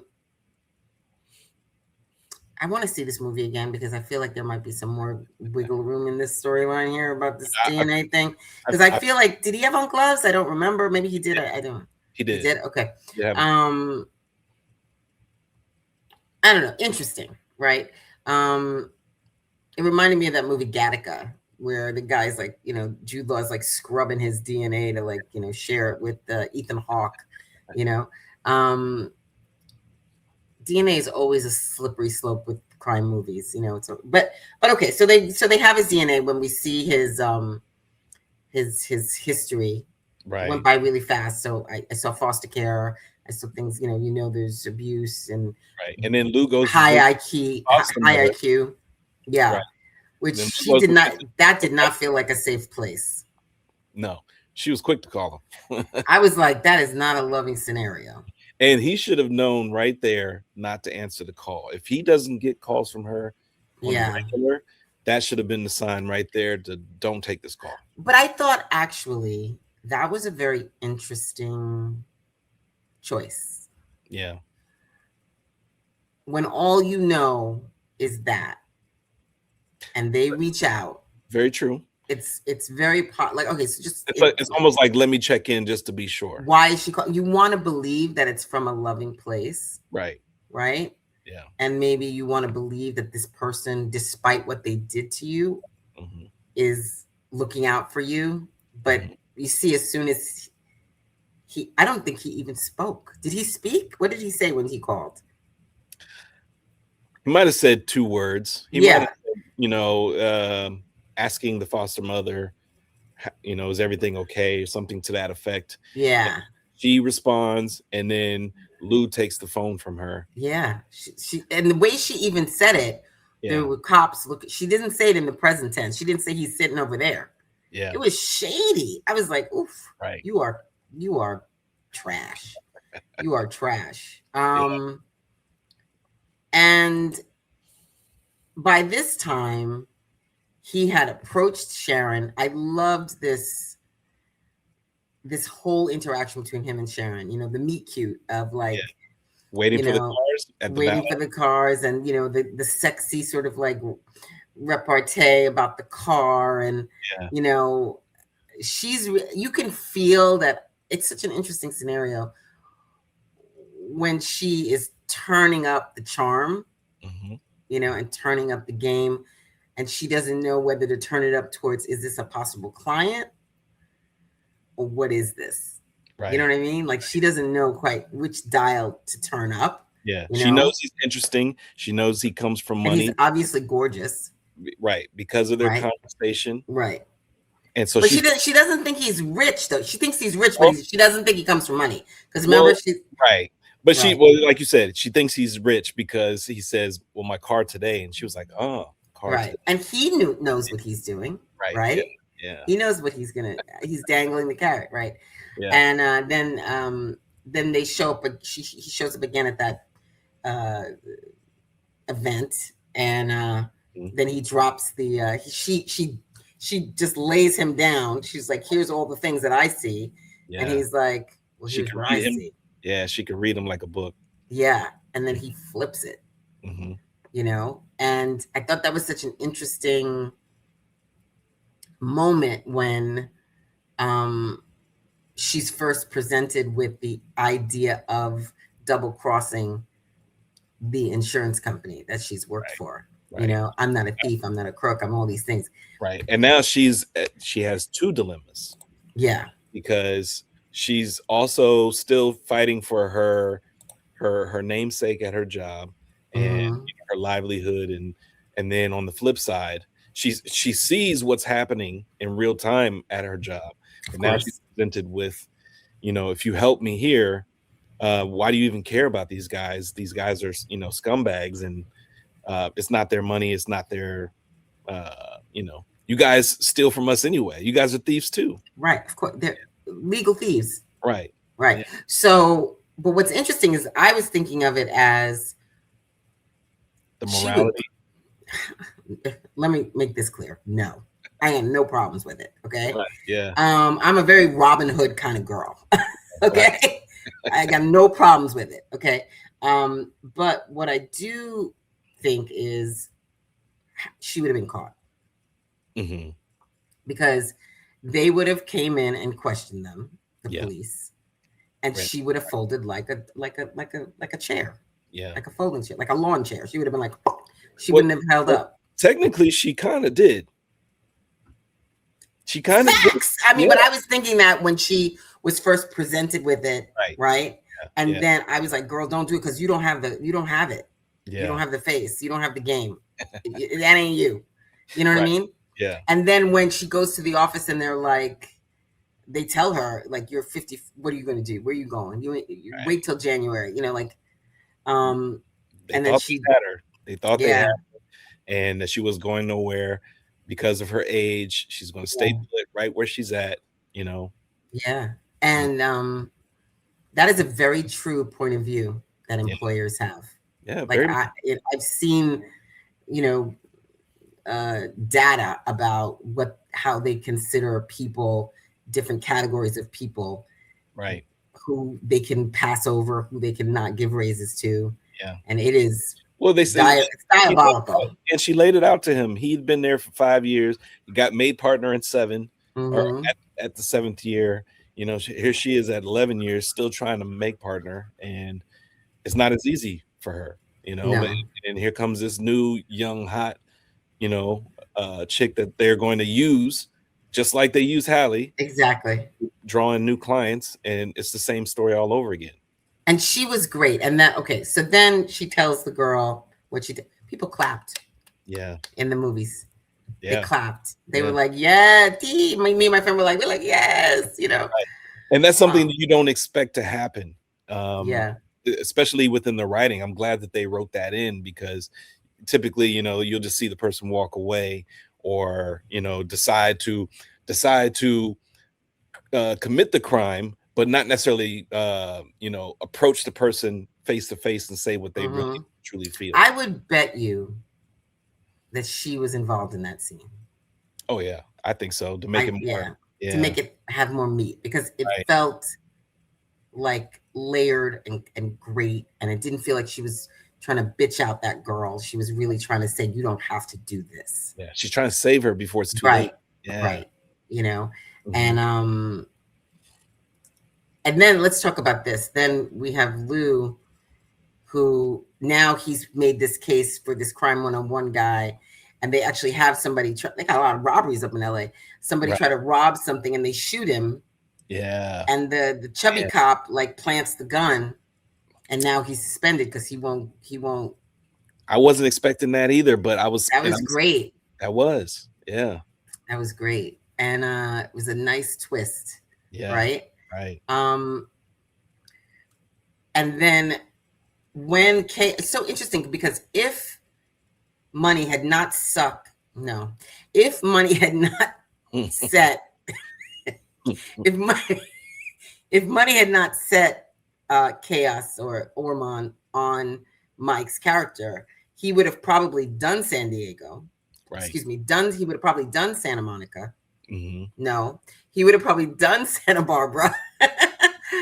I want to see this movie again because I feel like there might be some more wiggle room in this storyline here about this DNA thing. Because I feel like, did he have on gloves? I don't remember. Maybe he did. Yeah. I don't. He did. He did. Okay. Yeah. I don't know. Interesting, right? It reminded me of that movie Gattaca, where the guy's like, you know, Jude Law's like scrubbing his DNA to, like, you know, share it with Ethan Hawke. You know, DNA is always a slippery slope with crime movies. You know, but okay. So they have his DNA when we see his history. Right. Went by really fast. So I saw foster care. I saw things, you know, there's abuse and right. And then Lou goes high IQ. Yeah. Right. Which she did not, that did not feel like a safe place. No, she was quick to call him. I was like, that is not a loving scenario. And he should have known right there not to answer the call. If he doesn't get calls from her on the regular, that should have been the sign right there to don't take this call. But I thought actually that was a very interesting choice. Yeah. When all you know is that, and they reach out. Very true. It's very like, okay, so just it's almost like, let me check in just to be sure. Why is she calling? You want to believe that it's from a loving place, right? Yeah. And maybe you want to believe that this person, despite what they did to you, is looking out for you. But you see, as soon as I don't think he even spoke. Did he speak? What did he say when he called? He might have said 2 words. He might have said, you know, asking the foster mother, you know, is everything okay? Something to that effect. Yeah. And she responds, and then Lou takes the phone from her. Yeah. She and the way she even said it, there were cops look. She didn't say it in the present tense. She didn't say he's sitting over there. Yeah. It was shady. I was like, oof. Right. You are trash. You are trash. And by this time, he had approached Sharon. I loved this whole interaction between him and Sharon. You know, the meet cute of like waiting for the cars, waiting for the cars, and you know the sexy sort of like repartee about the car, and you know, you can feel that it's such an interesting scenario when she is turning up the charm, you know, and turning up the game. And she doesn't know whether to turn it up towards, is this a possible client? Or what is this? Right. You know what I mean? Like, she doesn't know quite which dial to turn up. Yeah. She knows he's interesting. She knows he comes from money. And he's obviously gorgeous. Right. Because of their conversation. Right. And so but she doesn't think he's rich, though. She thinks he's rich, but she doesn't think he comes from money. Because remember, right. But she, well, like you said, she thinks he's rich because he says, well, my car today. And she was like, oh. Right. And he knows what he's doing. Right. Yeah. He knows what he's dangling the carrot. Right. Yeah. And then they show up, he shows up again at that event. And then he drops the, she just lays him down. She's like, here's all the things that I see. Yeah. And he's like, well, here's what I see. Yeah. She could read him like a book. Yeah. And then he flips it. You know, and I thought that was such an interesting moment when she's first presented with the idea of double crossing the insurance company that she's worked for. Right. You know, I'm not a thief, I'm not a crook, I'm all these things. Right. And now she has two dilemmas. Yeah. Because she's also still fighting for her namesake at her job and her livelihood, and then on the flip side, she sees what's happening in real time at her job, and now she's presented with, if you help me here, why do you even care about these guys? These guys are scumbags, and it's not their money, it's not their you guys steal from us anyway. You guys are thieves too. Right. Of course. They're legal thieves. Right. Right. Yeah. So, but what's interesting is I was thinking of it as the morality. Let me make this clear. No, I have no problems with it. Okay. Right. Yeah. I'm a very Robin Hood kind of girl. Okay. Right. I got no problems with it. Okay. But what I do think is she would have been caught. Mm-hmm. Because they would have came in and questioned them, the police, and she would have folded like a chair, like a folding chair, like a lawn chair. She would have been like, wouldn't have held up. Technically, she kind of did. She kind of did. I mean, but I was thinking that when she was first presented with it, right? Yeah. And then I was like, girl, don't do it because you don't have it. Yeah. You don't have the face. You don't have the game. That ain't you. You know what I mean? Yeah. And then when she goes to the office and they're like, they tell her, like, you're 50. What are you going to do? Where are you going? You wait till January, and then she had her. They thought they had her, and that she was going nowhere because of her age. She's going to stay put right where she's at, Yeah. And that is a very true point of view that employers have. Yeah. Like I've seen, data about how they consider people, different categories of people, right, who they can pass over, who they cannot give raises to. Yeah. And it is, well, they say it's diabolical. And she laid it out to him. He'd been there for 5 years. He got made partner in 7, or at the 7th year. Here she is at 11 years, still trying to make partner, and it's not as easy for her. No. And here comes this new young hot chick that they're going to use, just like they use Halle. Exactly. Drawing new clients, and it's the same story all over again. And she was great. And so then she tells the girl what she did. People clapped. Yeah. In the movies. Yeah. They clapped. They were like, yeah, me and my friend were like, yes, Right. And that's something that you don't expect to happen. Yeah. Especially within the writing. I'm glad that they wrote that in, because typically, you'll just see the person walk away, or, decide to commit the crime, but not necessarily, approach the person face to face and say what they really truly feel. I would bet you that she was involved in that scene. Oh yeah, I think so. To make it more, to make it have more meat, because it felt like layered and great, and it didn't feel like she was trying to bitch out that girl. She was really trying to say, you don't have to do this. Yeah, she's trying to save her before it's too late. Yeah. Right. And then let's talk about this. Then we have Lou, who now he's made this case for this crime 101 guy, and they actually have somebody they got a lot of robberies up in LA. Somebody try to rob something and they shoot him. Yeah. And the chubby cop plants the gun, and now he's suspended because he won't. I wasn't expecting that either, but that was great. That was, yeah. That was great. And it was a nice twist. Yeah. Right? Right. And then when it's so interesting, because if money had not set if money had not set Chaos or Ormond on Mike's character, he would have probably done San Diego. Right. Excuse me. He would have probably done Santa Monica. Mm-hmm. No, he would have probably done Santa Barbara.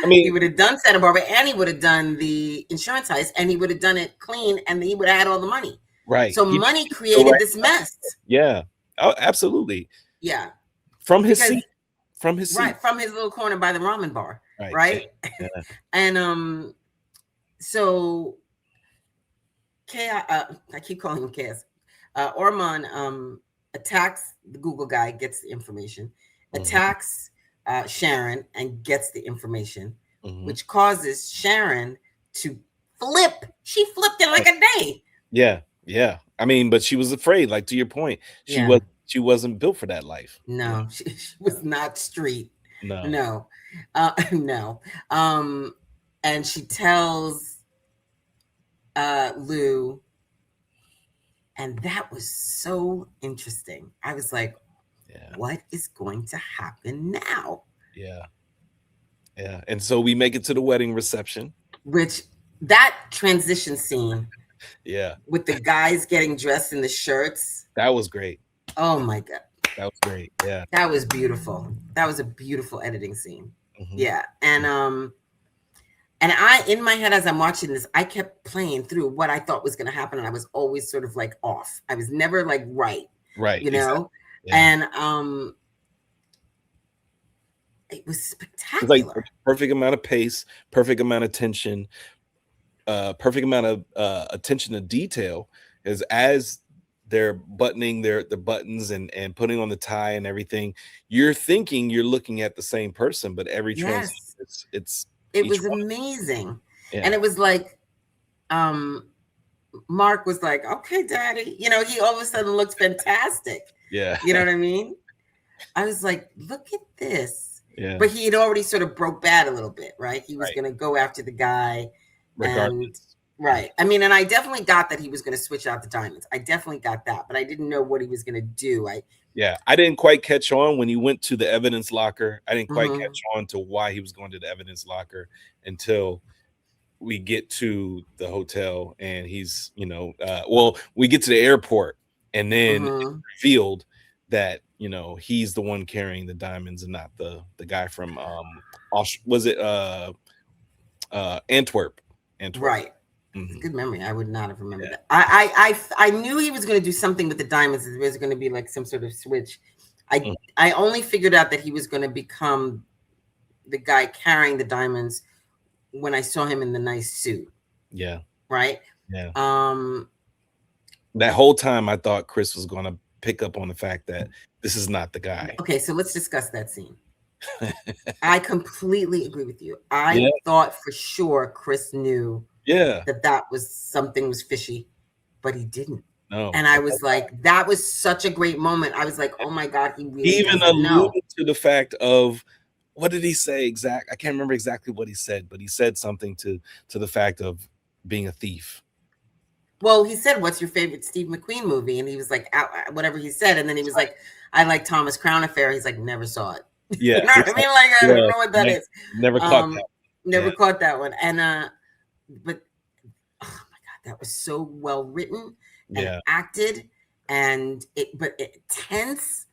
He would have done Santa Barbara, and he would have done the insurance heist, and he would have done it clean, and he would have had all the money. Right. So money created this mess. Yeah. Oh, absolutely. Yeah. from his Because- seat. From his seat. Right, from his little corner by the ramen bar. Right. Right. Yeah. And so Chaos, I keep calling him Chaos. Orman attacks the Google guy, gets the information, attacks Sharon and gets the information, which causes Sharon to flip. She flipped in like a day. Yeah, yeah. I mean, but she was afraid. Like, to your point, she wasn't built for that life. No, she was not street. No. No. And she tells Lou, and that was so interesting. I was like, what is going to happen now? Yeah. And so we make it to the wedding reception. Which, that transition scene. Yeah. With the guys getting dressed in the shirts. That was great. Oh my God. That was great. Yeah. That was beautiful. That was a beautiful editing scene. Yeah. And I, in my head, as I'm watching this, I kept playing through what I thought was going to happen. And I was always sort of like off. I was never like right. You know? Exactly. Yeah. And it was spectacular. It was like perfect amount of pace, perfect amount of tension, perfect amount of attention to detail. As they're buttoning their buttons and putting on the tie and everything, you're thinking you're looking at the same person, but every transition, it was amazing. Yeah. And it was like Mark was like, okay, daddy, you know, he all of a sudden looked fantastic. Yeah. You know what I mean? I was like, look at this. Yeah. But he had already sort of broke bad a little bit, right? He was going to go after the guy. Regardless. Right. I mean, and I definitely got that he was going to switch out the diamonds. I definitely got that, but I didn't know what he was going to do. I didn't quite catch on when he went to the evidence locker. I didn't quite catch on to why he was going to the evidence locker until we get to the hotel and he's, you know, we get to the airport and then it's revealed that, you know, he's the one carrying the diamonds and not the guy from Antwerp. Right. Good memory. I would not have remembered that. I knew he was going to do something with the diamonds. There was going to be like some sort of switch. I only figured out that he was going to become the guy carrying the diamonds when I saw him in the nice suit. Yeah. Right. Yeah. That whole time I thought Chris was going to pick up on the fact that this is not the guy. Okay, so let's discuss that scene. I completely agree with you. I thought for sure Chris knew that was something was fishy, but he didn't. No. And I was like, that was such a great moment. I was like, oh my God, he really even alluded to the fact of, what did he say exact? I can't remember exactly what he said, but he said something to the fact of being a thief. Well, he said, what's your favorite Steve McQueen movie? And he was like, whatever he said. And then he was like, I like Thomas Crown Affair. He's like, never saw it. Yeah. You know what I mean? Like, I don't know what that is. Never caught that. Never caught that one. And, but, oh my God, that was so well written and acted and tense.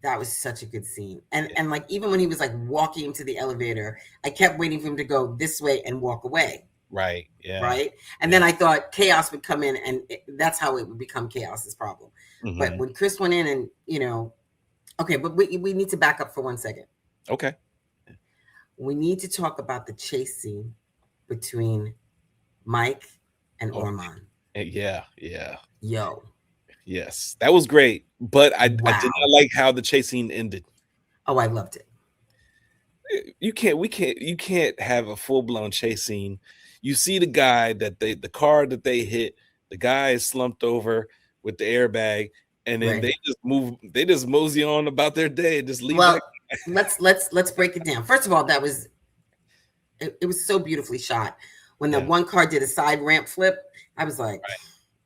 That was such a good scene. And like, even when he was like walking into the elevator, I kept waiting for him to go this way and walk away. Right. Yeah. Right. And then I thought chaos would come in and that's how it would become chaos's problem. But when Chris went in and, you know, okay, but we need to back up for 1 second. Okay. We need to talk about the chase scene between Mike and Orman. Yeah. Yeah. Yo. Yes. That was great. But I did not like how the chase scene ended. Oh, I loved it. You can't have a full-blown chase scene. You see the guy the car that they hit, the guy is slumped over with the airbag, and then they just mosey on about their day and just leave. Well, let's break it down. First of all, it was so beautifully shot. When the one car did a side ramp flip, I was like,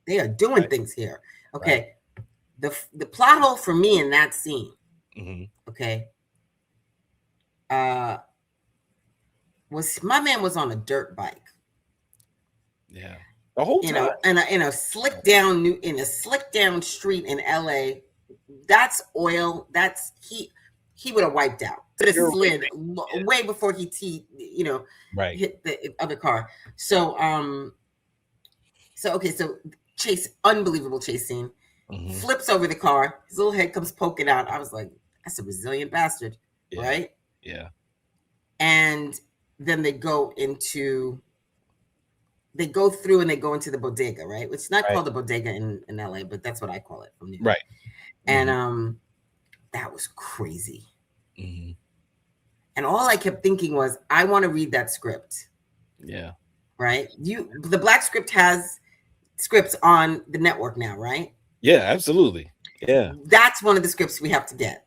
they are doing things here. Okay. Right. The plot hole for me in that scene, okay, was my man was on a dirt bike. Yeah. The whole time. In a slick down street in LA, that's oil. That's he would have wiped out. Could have slid way before he hit the other car. So unbelievable chase scene. Flips over the car. His little head comes poking out. I was like, that's a resilient bastard, Yeah. right? Yeah. And then they go through and they go into the bodega, right? It's not Right. called the bodega in LA, but that's what I call it from New York. Right. And that was crazy. Mm-hmm. And all I kept thinking was, I want to read that script. Yeah. Right? The Black Script has scripts on the network now, right? Yeah, absolutely. Yeah. That's one of the scripts we have to get.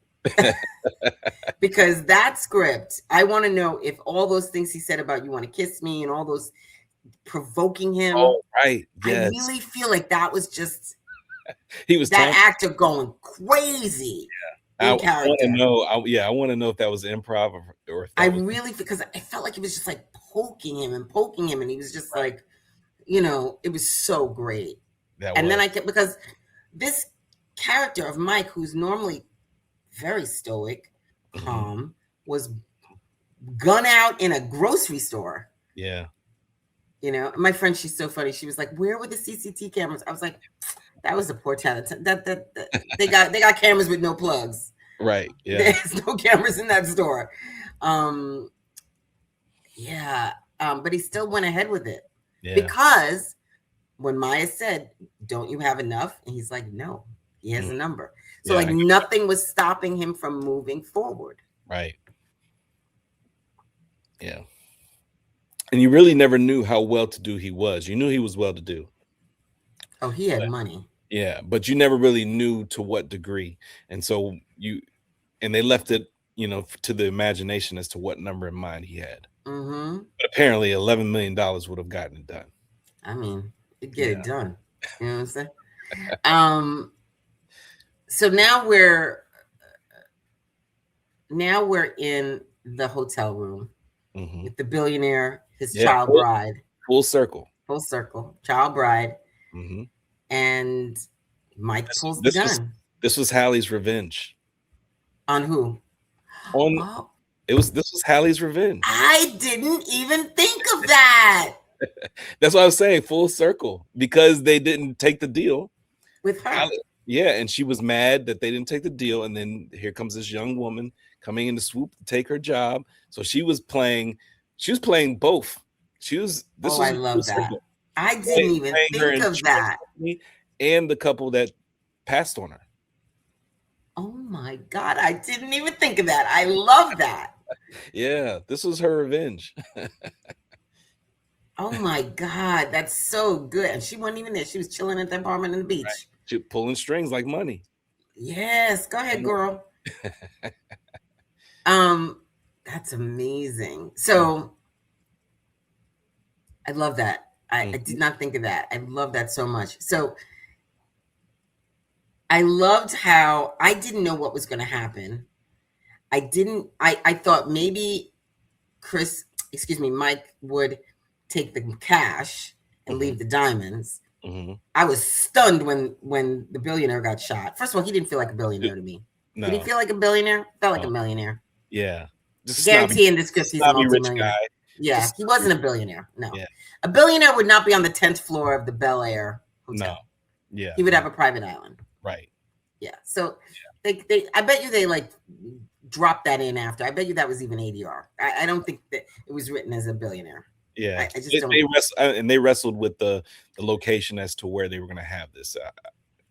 Because that script, I want to know if all those things he said about you want to kiss me and all those provoking him. Oh, right. Yes. I really feel like that was just he was that actor going crazy. Yeah. I want to know. I want to know if that was improv or if I really, because I felt like it was just like poking him, and he was just like, it was so great. And then because this character of Mike, who's normally very stoic, calm, was gunned out in a grocery store. Yeah. My friend, she's so funny. She was like, "Where were the CCTV cameras?" I was like, "That was a poor talent. That they got cameras with no plugs." Right. Yeah. There's no cameras in that store. Yeah. But he still went ahead with it. Yeah. Because when Maya said, "Don't you have enough?" And he's like, "No, he has a number." So nothing was stopping him from moving forward. Right. Yeah. And you really never knew how well-to-do he was. You knew he was well-to-do. Oh, he had money. Yeah, but you never really knew to what degree. And so they left it, to the imagination as to what number in mind he had. Mm-hmm. But apparently $11 million would have gotten it done. I mean, it'd get it done. You know what I'm saying? So now we're in the hotel room with the billionaire, his child bride. Full circle. Child bride. Mm-hmm. And Mike pulls the gun. This was Halle's revenge. On who? This was Halle's revenge. I didn't even think of that. That's what I was saying, full circle, because they didn't take the deal with her. Yeah, and she was mad that they didn't take the deal, and then here comes this young woman coming in to swoop to take her job. So she was playing both. I love that. I didn't even think of that. And the couple that passed on her. Oh my God, I didn't even think of that. I love that. Yeah, this was her revenge. Oh my God, that's so good. And she wasn't even there. She was chilling at the apartment on the beach. Right. She was pulling strings like money. Yes, go ahead, girl. That's amazing. So I love that. I did not think of that. I love that so much. So I loved how I didn't know what was going to happen. I thought maybe Mike would take the cash and leave the diamonds. Mm-hmm. I was stunned when the billionaire got shot. First of all, he didn't feel like a billionaire to me. No. Did he feel like a billionaire? Felt like a millionaire. Yeah. Guarantee in this script he's a multi-millionaire. Yeah, he wasn't a billionaire. No. Yeah. A billionaire would not be on the 10th floor of the Bel Air hotel. No. Yeah. He would have a private island. Right. Yeah. So they I bet you they like dropped that in after. I bet you that was even ADR. I don't think that it was written as a billionaire. Yeah. I just don't. They wrestled with the location as to where they were going to have this.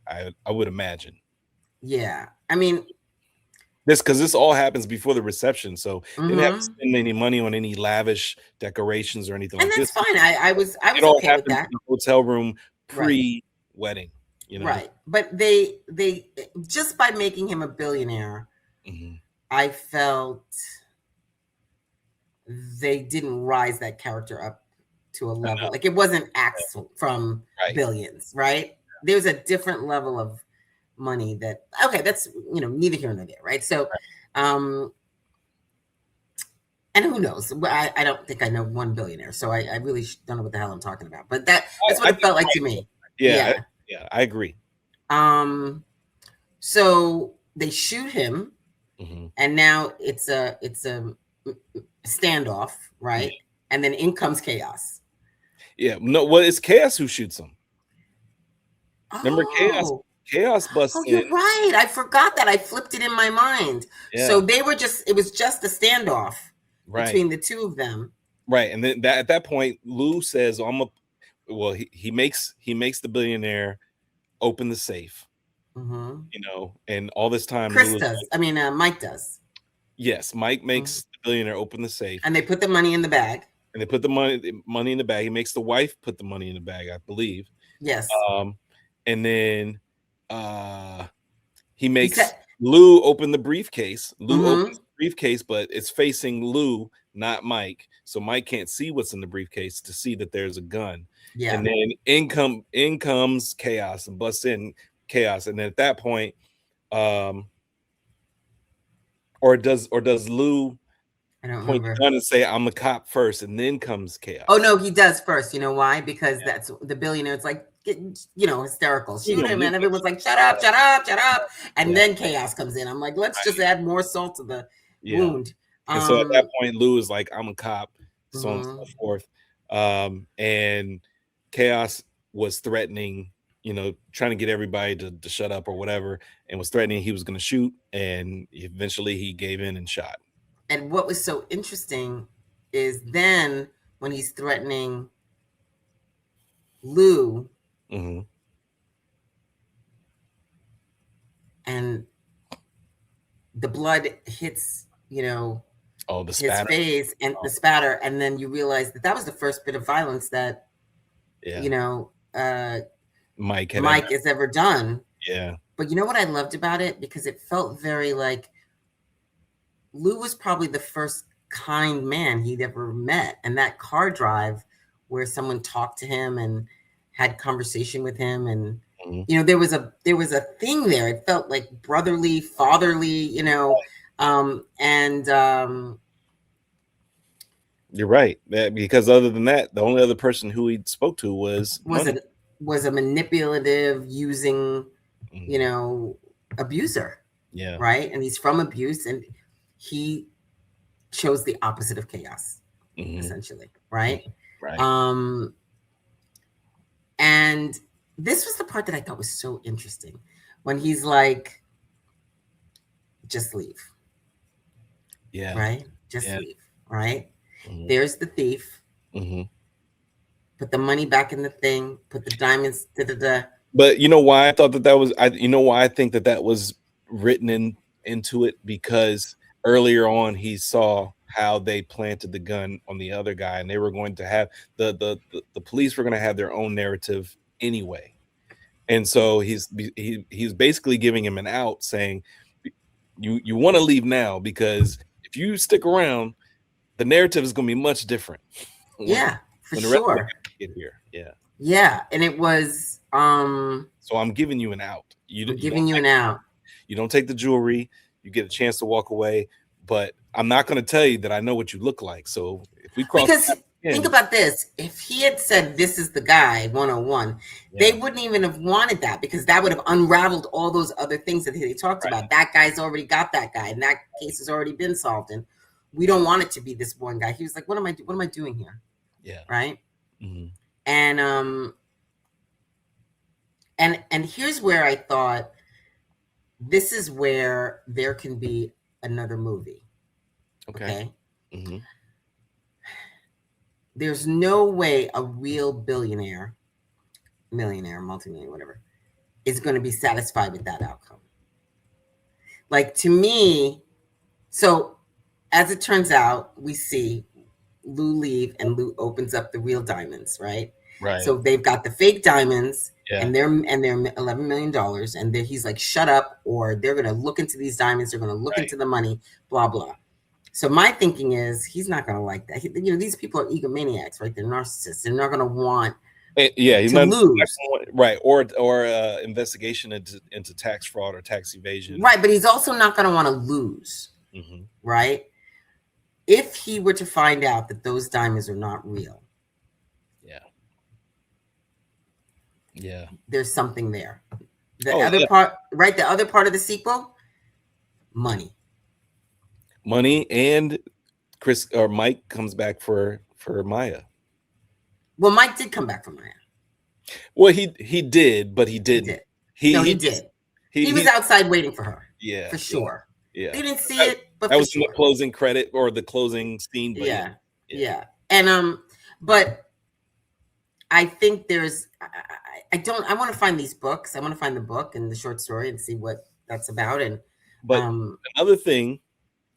I would imagine. Yeah. I mean, this all happens before the reception, so they didn't have to spend any money on any lavish decorations or anything like this. And that's fine. I was okay with that. In the hotel room pre-wedding, Right. But they just by making him a billionaire, I felt they didn't rise that character up to a level. Like it wasn't Axel from Billions, right? There's a different level of money that's neither here nor there, right? So and who knows, I don't think I know one billionaire, so I really don't know what the hell I'm talking about, but that's what it felt like to me. Yeah, I agree. So they shoot him, and now it's a standoff, right? And then in comes Chaos. Yeah, no, well, it's Chaos who shoots him. Remember, Chaos busts Oh, in. you're right. I forgot that. I flipped it in my mind. Yeah. So it was just a standoff between the two of them. Right. And then at that point, Lou says, he makes the billionaire open the safe, Mm-hmm. and all this time Chris Lou is does. I mean, Mike does. yes, Mike makes the billionaire open the safe. And they put the money in the bag. And they put the money in the bag. He makes the wife put the money in the bag, I believe. Yes. And then he makes Lou open the briefcase. Lou opens the briefcase, but it's facing Lou, not Mike. So Mike can't see what's in the briefcase to see that there's a gun. Yeah. And then in comes Chaos and busts in Chaos. And then at that point, or does Lou point the gun and say, I'm the cop first, and then comes Chaos? Oh no, he does first. You know why? Because that's the billionaire. It's like, hysterical. Shoot him, and everyone's like, shut up. And then Chaos comes in. I'm like, let's just add more salt to the wound. And so at that point, Lou is like, I'm a cop, so on and so forth. And Chaos was threatening, trying to get everybody to shut up or whatever, and was threatening he was going to shoot. And eventually he gave in and shot. And what was so interesting is then when he's threatening Lou, and the blood hits, his face and the spatter, and then you realize that was the first bit of violence that, Mike has ever done. Yeah. But you know what I loved about it? Because it felt very like Lou was probably the first kind man he'd ever met. And that car drive where someone talked to him and had conversation with him. And, there was a thing there. It felt like brotherly, fatherly, you're right. Because other than that, the only other person who he spoke to was a manipulative, using, abuser. Yeah. Right. And he's from abuse, and he chose the opposite of Chaos, essentially. Right. Right. And this was the part that I thought was so interesting when he's like, just leave. Yeah. Right. Just leave. Right. There's the thief. Put the money back in the thing. Put the diamonds. But you know why I thought that was? Why I think that was written into it? Because earlier on he saw how they planted the gun on the other guy, and they were going to have the police were going to have their own narrative anyway. And so he's basically giving him an out, saying, you want to leave now, because if you stick around, the narrative is going to be much different. For sure. Get here. Yeah. Yeah. And it was, so I'm giving you an out. I'm giving you an out. You don't take the jewelry. You get a chance to walk away, but I'm not going to tell you that I know what you look like. So if we cross, because think about this: if he had said this is the guy 101, they wouldn't even have wanted that, because that would have unraveled all those other things that they talked about. That guy's already got that guy, and that case has already been solved, and we don't want it to be this one guy. He was like, what am I doing here? Yeah. Right. And here's where I thought, this is where there can be another movie. Okay. There's no way a real billionaire, millionaire, multimillionaire, whatever, is going to be satisfied with that outcome. Like, to me, so as it turns out, we see Lou leave, and Lou opens up the real diamonds, right? Right. So they've got the fake diamonds, and they're $11 million, and he's like, shut up, or they're going to look into these diamonds, they're going to look into the money, blah blah. So my thinking is, he's not going to like that. These people are egomaniacs, right? They're narcissists. They're not going to want he's to not lose, right? Or investigation into tax fraud or tax evasion, right? But he's also not going to want to lose, right? If he were to find out that those diamonds are not real, there's something there. The other part, right? The other part of the sequel, money, and Chris or Mike comes back for Maya. Well, Mike did come back for Maya. Well, he did, but he didn't. No, he just did. He was outside waiting for her. Yeah, For sure. yeah. They didn't see That, it, but that for was in the sure. closing credit or the closing scene. But Yeah. And but I think there's I want to find these books. I want to find the book and the short story and see what that's about. And But another thing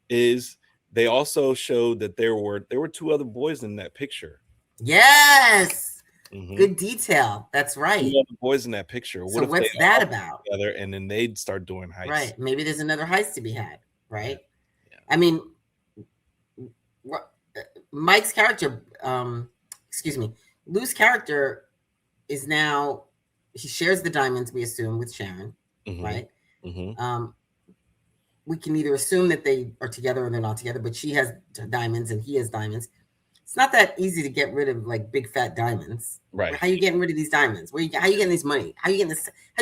is they also showed that there were 2 other boys in that picture. Yes. Good detail. That's right. 2 other boys in that picture. So what's that about? Together and then they'd start doing heists. Right. Maybe there's another heist to be had. Right. Yeah. I mean, Mike's character, Lou's character is now, he shares the diamonds, we assume, with Sharon, right? We can either assume that they are together or they're not together, but she has diamonds and he has diamonds. It's not that easy to get rid of like big fat diamonds. Right. How are you getting rid of these diamonds? How are you getting this money? How are you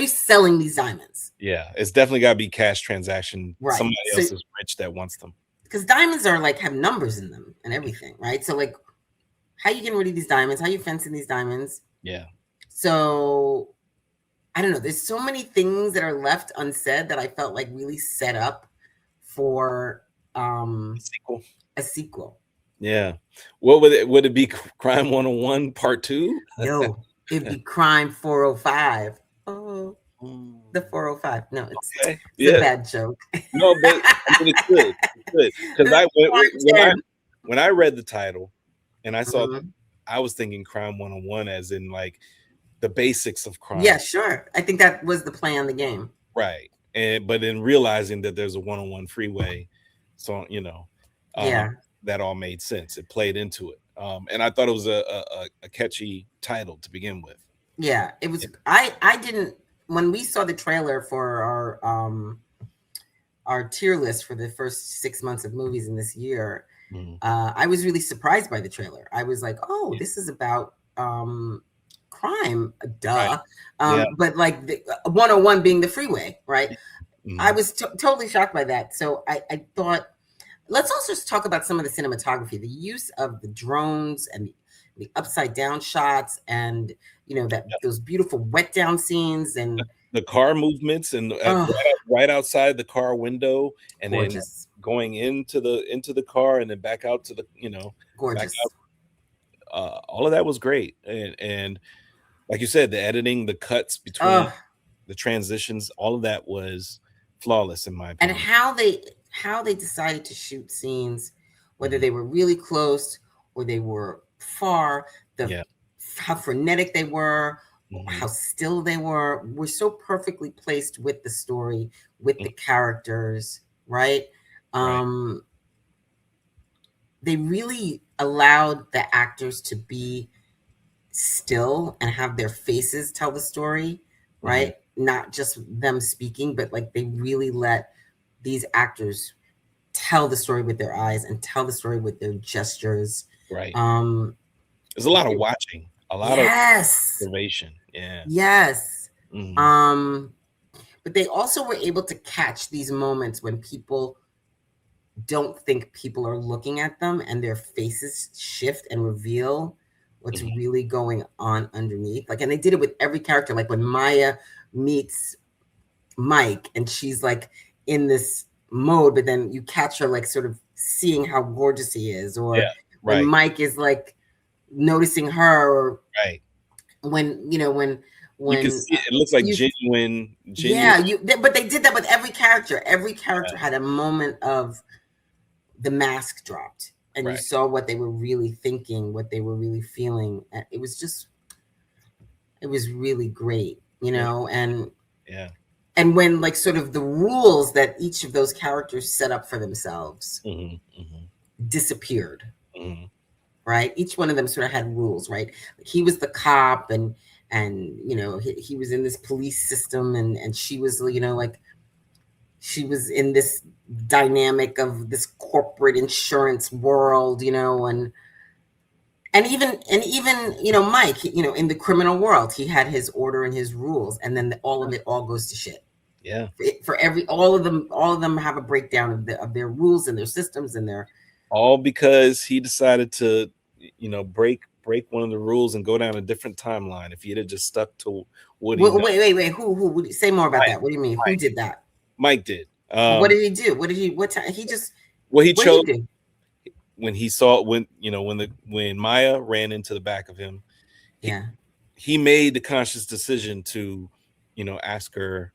selling these diamonds? Yeah, it's definitely got to be cash transaction. Right. Somebody else is rich that wants them. Because diamonds are like have numbers in them and everything, right? So like, how are you getting rid of these diamonds? How are you fencing these diamonds? Yeah. So I don't know. There's so many things that are left unsaid that I felt like really set up for a sequel. Yeah. What would it be? Crime 101 Part 2? No, it'd be Crime 405. Oh, the 405. No, it's a bad joke. No, but I mean, it's good. It's good. Because when I read the title and I saw I was thinking Crime 101 as in like the basics of crime. Yeah, sure. I think that was the play on the game. Right. But in realizing that there's a 101 freeway, so that all made sense. It played into it. And I thought it was a catchy title to begin with. Yeah, it was. I didn't, when we saw the trailer for our tier list for the first 6 months of movies in this year, I was really surprised by the trailer. I was like, oh, this is about crime, duh. Right. But like the 101 being the freeway, right? I was totally shocked by that. So I thought, let's also just talk about some of the cinematography, the use of the drones and the upside down shots, and those beautiful wet down scenes and the car movements and right outside the car window, and gorgeous. Then going into the car and then back out to the gorgeous. All of that was great, and like you said, the editing, the cuts between the transitions, all of that was flawless in my opinion. And how they decided to shoot scenes, whether they were really close or they were far, how frenetic they were, how still they were so perfectly placed with the story, with the characters, right? They really allowed the actors to be still and have their faces tell the story, right? Not just them speaking, but like they really let these actors tell the story with their eyes and tell the story with their gestures. Right. There's a lot of watching, a lot of observation. Yeah. Yes. But they also were able to catch these moments when people don't think people are looking at them and their faces shift and reveal what's really going on underneath. Like, and they did it with every character. Like when Maya meets Mike and she's like in this mode, but then you catch her like sort of seeing how gorgeous he is, or when Mike is like noticing her, or when you can see it looks like genuine. Yeah, but they did that with every character. Every character had a moment of the mask dropped, and you saw what they were really thinking, what they were really feeling. It was really great, and and when like sort of the rules that each of those characters set up for themselves disappeared, right? Each one of them sort of had rules, right? Like he was the cop, and he was in this police system, and she was, like she was in this dynamic of this corporate insurance world, and even Mike, in the criminal world, he had his order and his rules, and then all of it all goes to shit. Yeah. For all of them have a breakdown of their rules and their systems and their, all because he decided to, break break one of the rules and go down a different timeline if he had just stuck to what he wait. Who? Say more about Mike, that. What do you mean? Who did that? Mike did. What did he do? What did he? What time? He just. Well, he what chose did he do? when he saw when Maya ran into the back of him. He made the conscious decision to, ask her.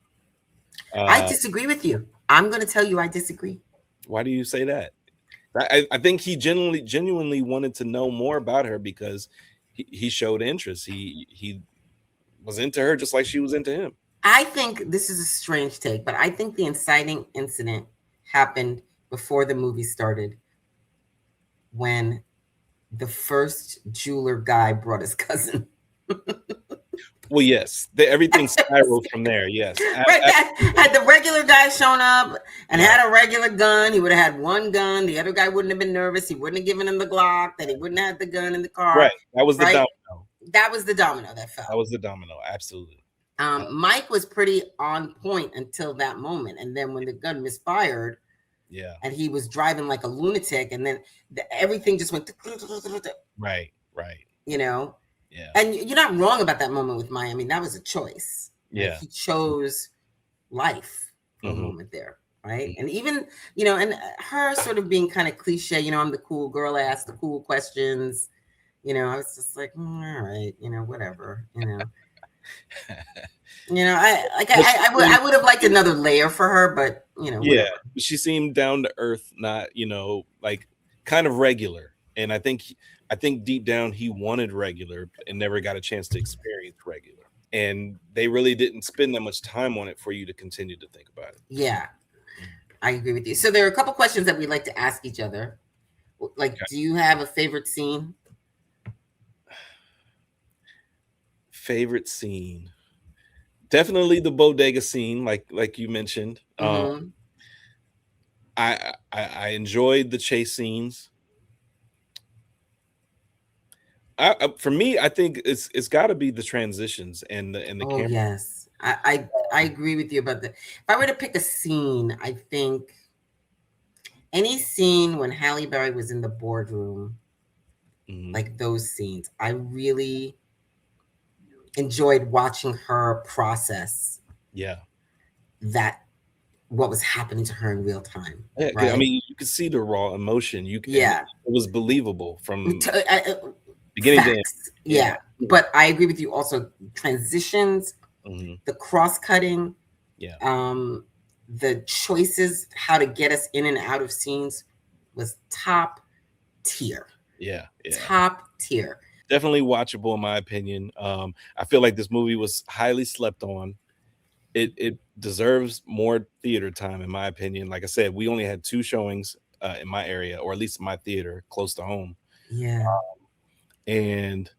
I disagree with you. I'm going to tell you I disagree. Why do you say that? I think he genuinely wanted to know more about her because he showed interest. He was into her just like she was into him. I think this is a strange take, but I think the inciting incident happened before the movie started when the first jeweler guy brought his cousin. Well, yes, everything spiraled from there. Yes, had the regular guy shown up and had a regular gun, he would have had one gun. The other guy wouldn't have been nervous. He wouldn't have given him the Glock. That he wouldn't have the gun in the car. Right. That was the domino. That was the domino that fell. That was the domino. Absolutely. Mike was pretty on point until that moment, and then when the gun misfired, and he was driving like a lunatic, and then everything just went. Right. Yeah. And you're not wrong about that moment with Maya. I mean, that was a choice. Yeah. He chose life for a moment there. Right. And even, and her sort of being kind of cliche, I'm the cool girl, I ask the cool questions. I was just like, all right, whatever, I would have liked another layer for her, but, Yeah. She seemed down to earth, not, like kind of regular. And I think deep down he wanted regular and never got a chance to experience regular. And they really didn't spend that much time on it for you to continue to think about it. Yeah, I agree with you. So there are a couple questions that we'd like to ask each other. Like, do you have a favorite scene? Favorite scene? Definitely the bodega scene, like you mentioned. Mm-hmm. I enjoyed the chase scenes. For me, I think it's got to be the transitions and the camera. Yes, I agree with you about that. If I were to pick a scene, I think any scene when Halle Berry was in the boardroom, like those scenes, I really enjoyed watching her process. Yeah, what was happening to her in real time. Yeah, right? I mean, you could see the raw emotion. It was believable from beginning to end. Yeah, but I agree with you. Also, transitions, the cross-cutting, the choices, how to get us in and out of scenes was top tier. Yeah. Top tier. Definitely watchable in my opinion. I feel like this movie was highly slept on. It deserves more theater time in my opinion. Like I said, we only had 2 showings in my area, or at least my theater close to home. Yeah. And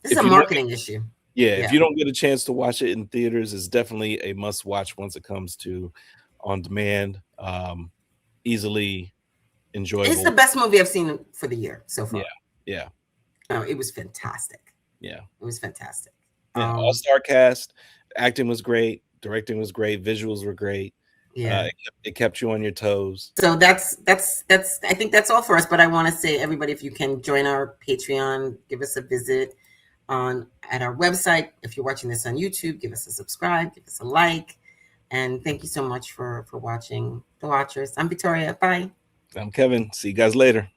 this is a marketing issue. Yeah, if you don't get a chance to watch it in theaters, it's definitely a must watch once it comes to on demand. Easily enjoyable. It's the best movie I've seen for the year so far. Yeah. No, it was fantastic. Yeah. It was fantastic. Yeah, all-star cast, acting was great, directing was great, visuals were great. Yeah. It kept you on your toes. So that's I think that's all for us. But I want to say, everybody, if you can join our Patreon, give us a visit at our website. If you're watching this on YouTube, give us a subscribe, give us a like. And thank you so much for watching The Watchers. I'm Victoria. Bye. I'm Kevin. See you guys later.